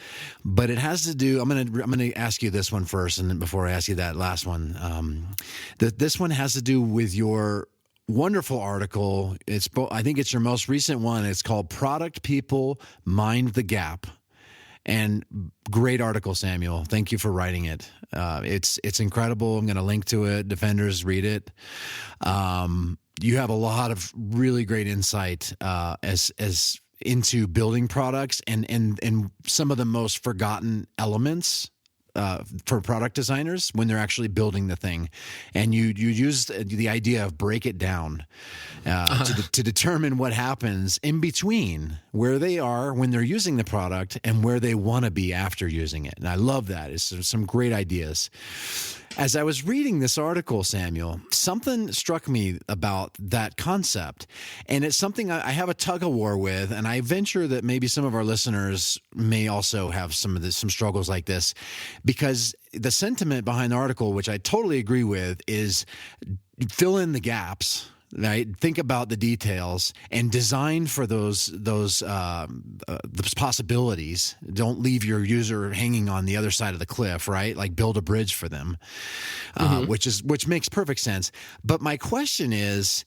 but it has to do. I'm gonna ask you this one first, and then before I ask you that last one, this one has to do with your wonderful article. I think it's your most recent one. It's called "Product People Mind the Gap." And great article, Samuel. Thank you for writing it. It's incredible. I'm going to link to it. Defenders, read it. You have a lot of really great insight as into building products and some of the most forgotten elements for product designers when they're actually building the thing. And you used the idea of break it down to determine what happens in between where they are when they're using the product and where they want to be after using it. And I love that. It's some great ideas. As I was reading this article, Samuel, something struck me about that concept. And it's something I have a tug of war with, and I venture that maybe some of our listeners may also have some struggles like this, because the sentiment behind the article, which I totally agree with, is fill in the gaps right? Think about the details and design for those possibilities. Don't leave your user hanging on the other side of the cliff, right? Like build a bridge for them, which makes perfect sense. But my question is,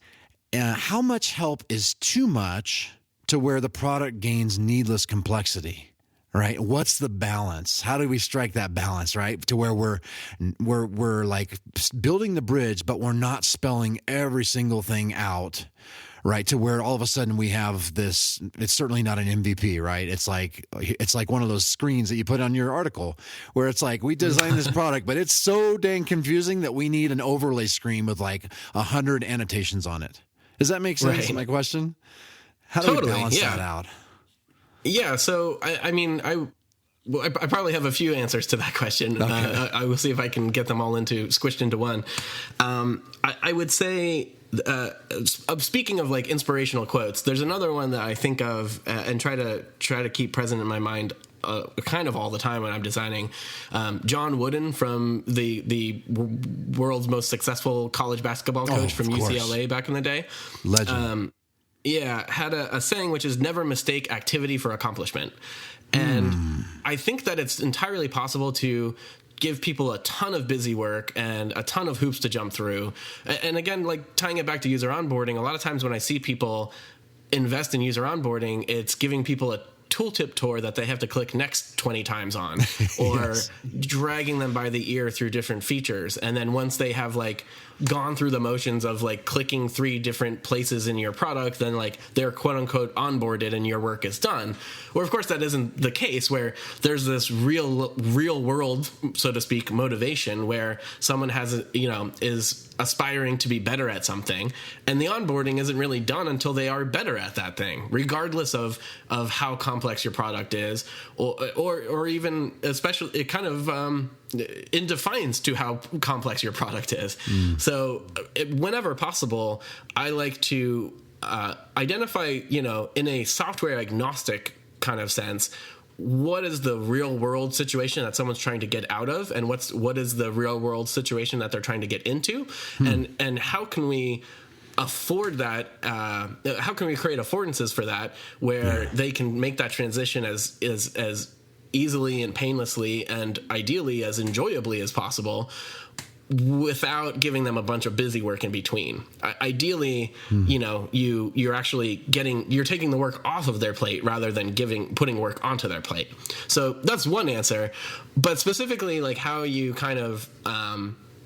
how much help is too much to where the product gains needless complexity? Right? What's the balance? How do we strike that balance, right? To where we're like building the bridge, but we're not spelling every single thing out, right? To where all of a sudden we have this, it's certainly not an MVP, right? It's like one of those screens that you put on your article where it's like, we designed this product, but it's so dang confusing that we need an overlay screen with like 100 annotations on it. Does that make sense? Right. My question? How do we balance that out? Yeah, so I probably have a few answers to that question. Okay. I will see if I can get them all squished into one. I would say, speaking of like inspirational quotes, there's another one that I think of and try to keep present in my mind kind of all the time when I'm designing. John Wooden, from the world's most successful college basketball coach from UCLA back in the day. Legend. Had a saying which is never mistake activity for accomplishment. And I think that it's entirely possible to give people a ton of busy work and a ton of hoops to jump through. And again, like tying it back to user onboarding, a lot of times when I see people invest in user onboarding, it's giving people a tooltip tour that they have to click next 20 times on, or dragging them by the ear through different features. And then once they have like gone through the motions of like clicking 3 different places in your product, then like they're quote unquote onboarded and your work is done. Or of course that isn't the case, where there's this real world, so to speak, motivation where someone is aspiring to be better at something, and the onboarding isn't really done until they are better at that thing, regardless of how complex your product is, or even especially it kind of in defiance to how complex your product is. So whenever possible, I like to identify, in a software agnostic kind of sense, what is the real world situation that someone's trying to get out of, and what is the real world situation that they're trying to get into, and how can we afford that? How can we create affordances for that where they can make that transition as easily and painlessly and ideally as enjoyably as possible, without giving them a bunch of busy work in between. Ideally, you're actually you're taking the work off of their plate rather than putting work onto their plate. So that's one answer. But specifically, like how you kind of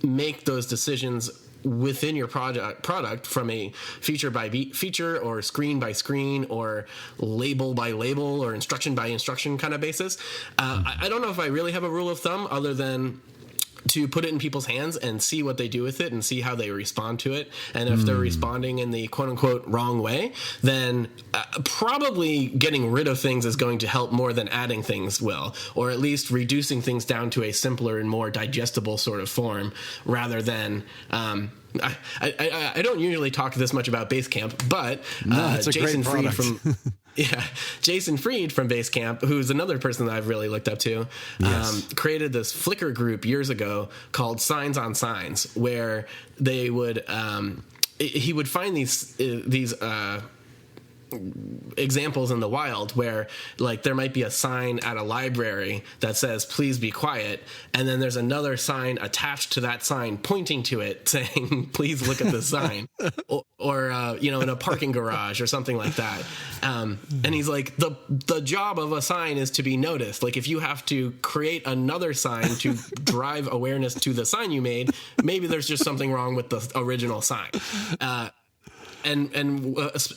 make those decisions within your product from a feature by feature or screen by screen or label by label or instruction by instruction kind of basis. I don't know if I really have a rule of thumb other than to put it in people's hands and see what they do with it and see how they respond to it. And if they're responding in the quote unquote wrong way, then probably getting rid of things is going to help more than adding things will, or at least reducing things down to a simpler and more digestible sort of form rather than, I don't usually talk this much about Basecamp, but Jason Fried Jason Fried from Basecamp, who's another person that I've really looked up to, created this Flickr group years ago called Signs on Signs, where they would he would find these examples in the wild where like there might be a sign at a library that says please be quiet, and then there's another sign attached to that sign pointing to it saying please look at the sign, or in a parking garage or something like that. And he's like, the job of a sign is to be noticed. Like if you have to create another sign to drive awareness to the sign you made, maybe there's just something wrong with the original sign. And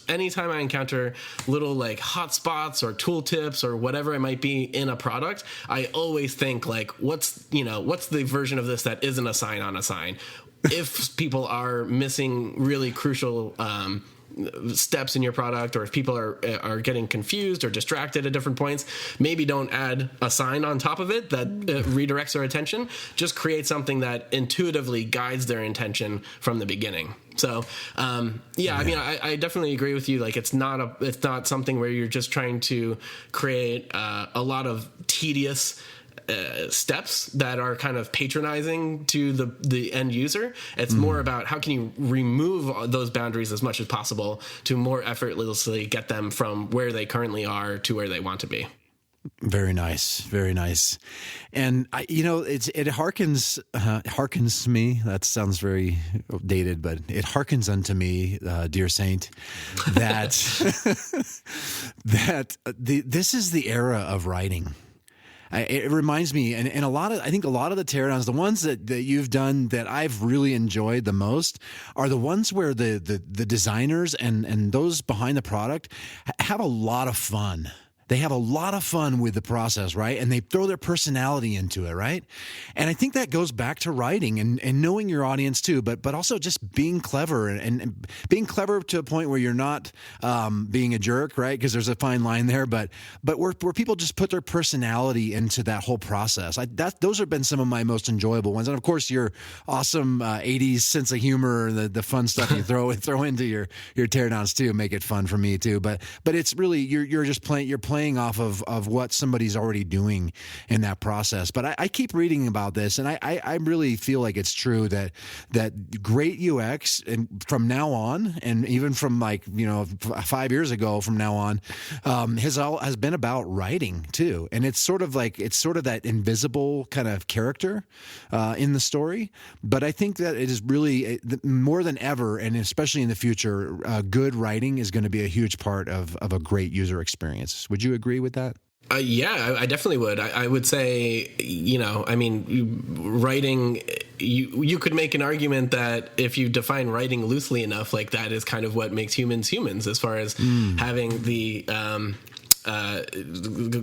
anytime I encounter little like hotspots or tooltips or whatever it might be in a product, I always think like, what's the version of this that isn't a sign on a sign? If people are missing really crucial steps in your product, or if people are getting confused or distracted at different points, maybe don't add a sign on top of it that redirects their attention. Just create something that intuitively guides their intention from the beginning. So, I mean, I definitely agree with you. Like, it's not something where you're just trying to create a lot of tedious steps that are kind of patronizing to the end user. It's more about how can you remove those boundaries as much as possible to more effortlessly get them from where they currently are to where they want to be. Very nice, very nice. And it harkens me. That sounds very dated, but it harkens unto me, dear saint, that this is the era of writing. It reminds me, and I think a lot of the teardowns, the ones that you've done that I've really enjoyed the most, are the ones where the designers and those behind the product have a lot of fun. They have a lot of fun with the process, right? And they throw their personality into it, right? And I think that goes back to writing and knowing your audience too, but also just being clever and being clever to a point where you're not being a jerk, right? Because there's a fine line there, but where people just put their personality into that whole process. Those have been some of my most enjoyable ones. And of course, your awesome 80s sense of humor, the fun stuff you throw into your teardowns too, make it fun for me too. But it's really, you're playing off of what somebody's already doing in that process. But I keep reading about this, and I really feel like it's true that great UX, and from now on, and even from 5 years ago from now on, has been about writing too. And it's sort of that invisible kind of character in the story. But I think that it is really more than ever, and especially in the future, good writing is going to be a huge part of a great user experience. Would you agree with that? Yeah, I definitely would. I would say, writing, you could make an argument that if you define writing loosely enough, like that is kind of what makes humans as far as having the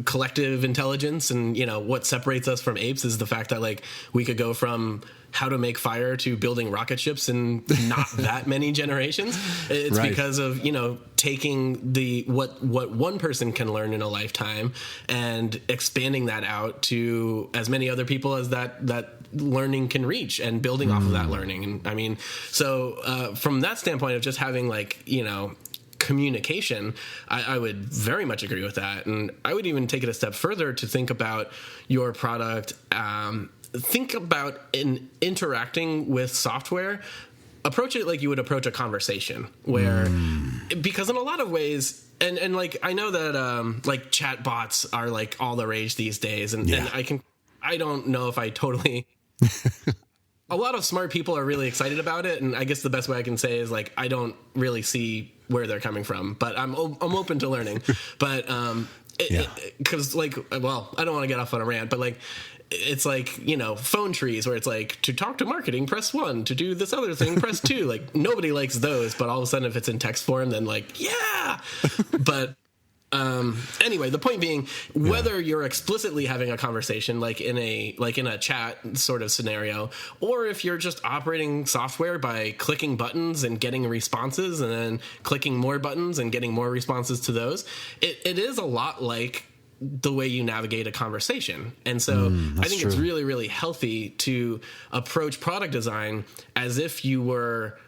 collective intelligence. And, what separates us from apes is the fact that we could go from how to make fire to building rocket ships in not that many generations. It's right. Because of, taking what one person can learn in a lifetime and expanding that out to as many other people as that learning can reach, and building off of that learning. And so from that standpoint of just having communication, I would very much agree with that. And I would even take it a step further to think about your product. Think about interacting with software. Approach it like you would approach a conversation, where because in a lot of ways, and I know that chat bots are all the rage these days, and I don't know if I totally. A lot of smart people are really excited about it, and I guess the best way I can say is I don't really see where they're coming from, but I'm open to learning. But because I don't want to get off on a rant, but it's phone trees where it's to talk to marketing, press 1, to do this other thing, press 2. Nobody likes those, but all of a sudden if it's in text form, then yeah. But anyway, the point being, whether you're explicitly having a conversation in a chat sort of scenario, or if you're just operating software by clicking buttons and getting responses, and then clicking more buttons and getting more responses to those, it is a lot like the way you navigate a conversation. And so I think it's really, really healthy to approach product design as if you were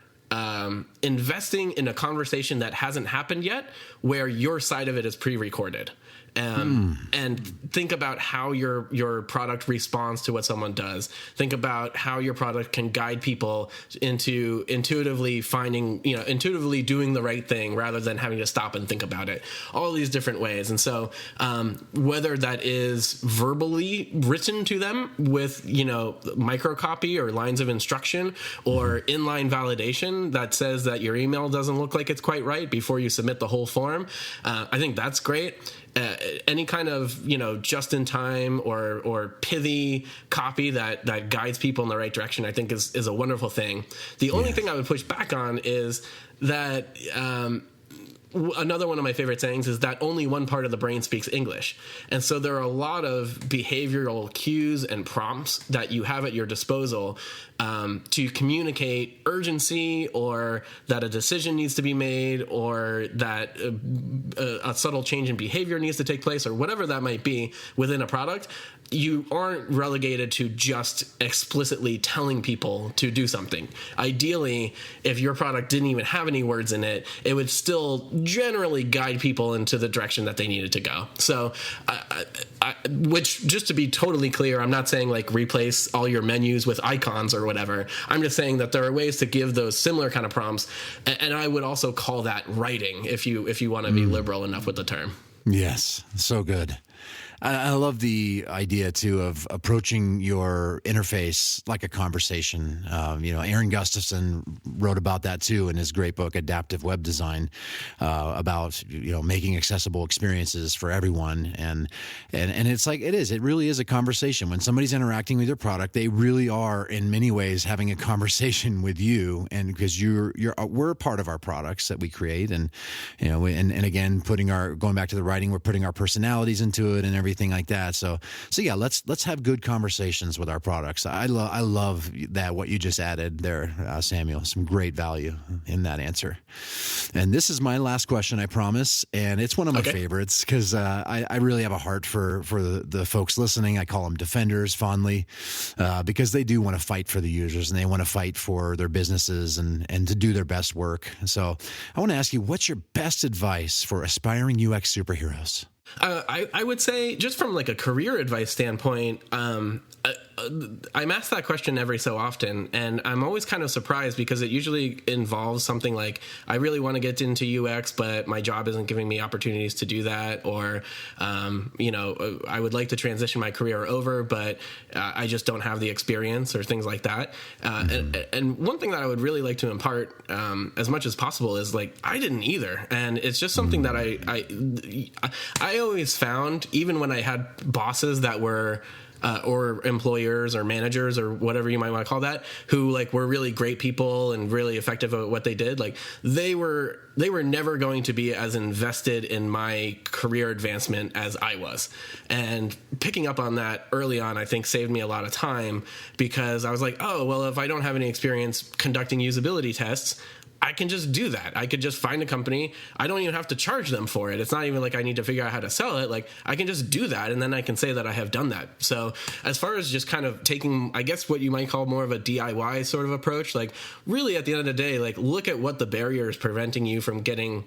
investing in a conversation that hasn't happened yet, where your side of it is pre-recorded. And think about how your product responds to what someone does. Think about how your product can guide people into intuitively doing the right thing rather than having to stop and think about it. All these different ways. And so whether that is verbally written to them with, microcopy or lines of instruction, or inline validation that says that your email doesn't look like it's quite right before you submit the whole form, I think that's great. Any kind of just in time or pithy copy that guides people in the right direction, I think is a wonderful thing. The only thing I would push back on is that another one of my favorite sayings is that only one part of the brain speaks English. And so there are a lot of behavioral cues and prompts that you have at your disposal to communicate urgency, or that a decision needs to be made, or that a subtle change in behavior needs to take place, or whatever that might be within a product. you aren't relegated to just explicitly telling people to do something. Ideally, if your product didn't even have any words in it, it would still generally guide people into the direction that they needed to go. So, which, just to be totally clear, I'm not saying like replace all your menus with icons or whatever. I'm just saying that there are ways to give those similar kind of prompts, and I would also call that writing if you want to be liberal enough with the term. Yes, so good. I love the idea, too, of approaching your interface like a conversation. Aaron Gustafson wrote about that, too, in his great book, Adaptive Web Design, about, making accessible experiences for everyone. And it's like it is. It really is a conversation. When somebody's interacting with your product, they really are, in many ways, having a conversation with you. And because we're a part of our products that we create. And, and again, going back to the writing, we're putting our personalities into it and everything like that. So yeah, let's have good conversations with our products. I love that, what you just added there, Samuel. Some great value in that answer. And this is my last question, I promise, and it's one of my favorites because I really have a heart for the folks listening. I call them defenders fondly because they do want to fight for the users and they want to fight for their businesses and to do their best work. So I want to ask you, what's your best advice for aspiring UX superheroes? I would say, just from like a career advice standpoint, I'm asked that question every so often, and I'm always kind of surprised because it usually involves something like, I really want to get into UX, but my job isn't giving me opportunities to do that, or, I would like to transition my career over, but I just don't have the experience, or things like that. And one thing that I would really like to impart as much as possible is, like, I didn't either, and it's just something that I always found, even when I had bosses that were or employers or managers or whatever you might want to call that, who like were really great people and really effective at what they did, like they were never going to be as invested in my career advancement as I was. And picking up on that early on, I think, saved me a lot of time, because I was like, oh, well, if I don't have any experience conducting usability tests, I can just do that. I could just find a company. I don't even have to charge them for it. It's not even like I need to figure out how to sell it. Like, I can just do that, and then I can say that I have done that. So as far as just kind of taking, I guess, what you might call more of a DIY sort of approach, like, really at the end of the day, like, look at what the barrier is preventing you from getting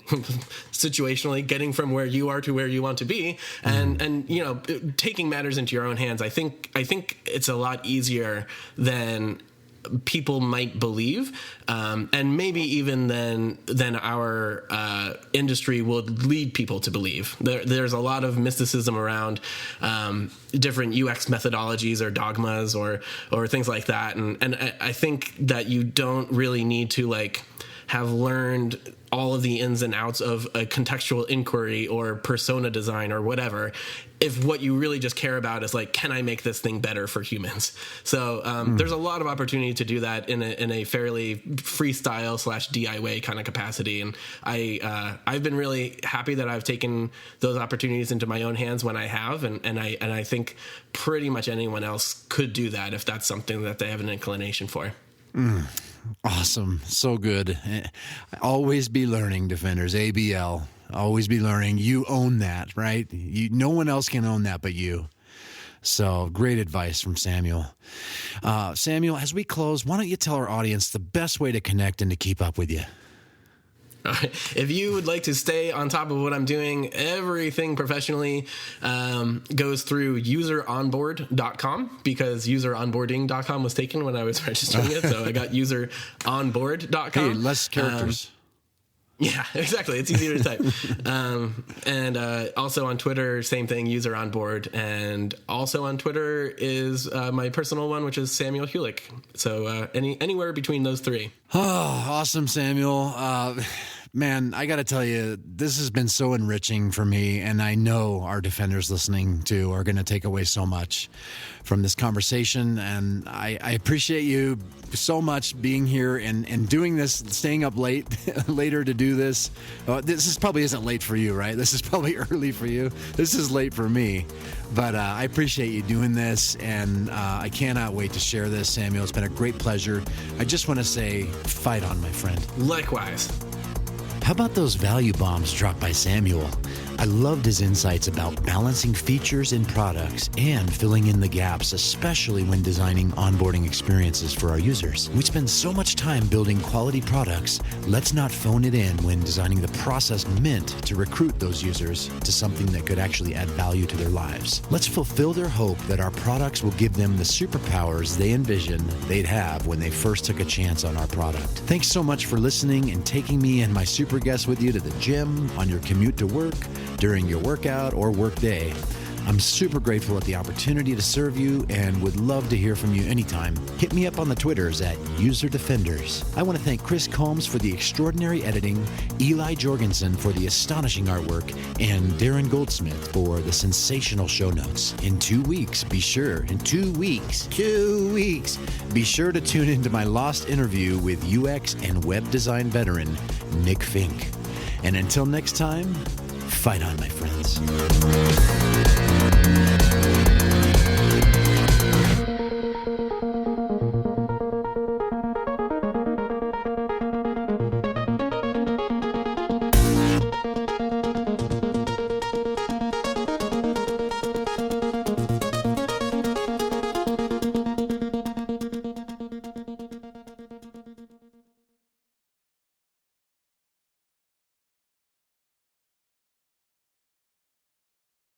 situationally getting from where you are to where you want to be, and taking matters into your own hands. I think it's a lot easier than people might believe, and maybe even than our industry would lead people to believe. There's a lot of mysticism around different UX methodologies or dogmas or things like that, and I think that you don't really need to like have learned all of the ins and outs of a contextual inquiry or persona design or whatever, if what you really just care about is like, can I make this thing better for humans? So there's a lot of opportunity to do that in a fairly freestyle / DIY kind of capacity. And I've been really happy that I've taken those opportunities into my own hands when I have. And I think pretty much anyone else could do that if that's something that they have an inclination for. Awesome. So good. Always be learning, defenders. ABL. Always be learning. You own that, right? No one else can own that but you. So great advice from Samuel. Samuel, as we close, why don't you tell our audience the best way to connect and to keep up with you? If you would like to stay on top of what I'm doing, everything professionally goes through useronboard.com, because useronboarding.com was taken when I was registering it. So I got useronboard.com. Hey, less characters. Yeah, exactly. It's easier to type. And also on Twitter, same thing, useronboard. And also on Twitter is my personal one, which is Samuel Hulick. So anywhere between those three. Oh, awesome, Samuel. Man, I got to tell you, this has been so enriching for me, and I know our defenders listening too are going to take away so much from this conversation, and I appreciate you so much being here and doing this, staying up later to do this. This probably isn't late for you, right? This is probably early for you. This is late for me, but I appreciate you doing this, and I cannot wait to share this, Samuel. It's been a great pleasure. I just want to say, fight on, my friend. Likewise. How about those value bombs dropped by Samuel? I loved his insights about balancing features in products and filling in the gaps, especially when designing onboarding experiences for our users. We spend so much time building quality products, let's not phone it in when designing the process meant to recruit those users to something that could actually add value to their lives. Let's fulfill their hope that our products will give them the superpowers they envisioned they'd have when they first took a chance on our product. Thanks so much for listening and taking me and my super guests with you to the gym, on your commute to work, during your workout or work day. I'm super grateful at the opportunity to serve you and would love to hear from you anytime. Hit me up on the Twitters at UserDefenders. I want to thank Chris Combs for the extraordinary editing, Eli Jorgensen for the astonishing artwork, and Darren Goldsmith for the sensational show notes. In 2 weeks, be sure to tune into my lost interview with UX and web design veteran, Nick Fink. And until next time, fight on, my friends.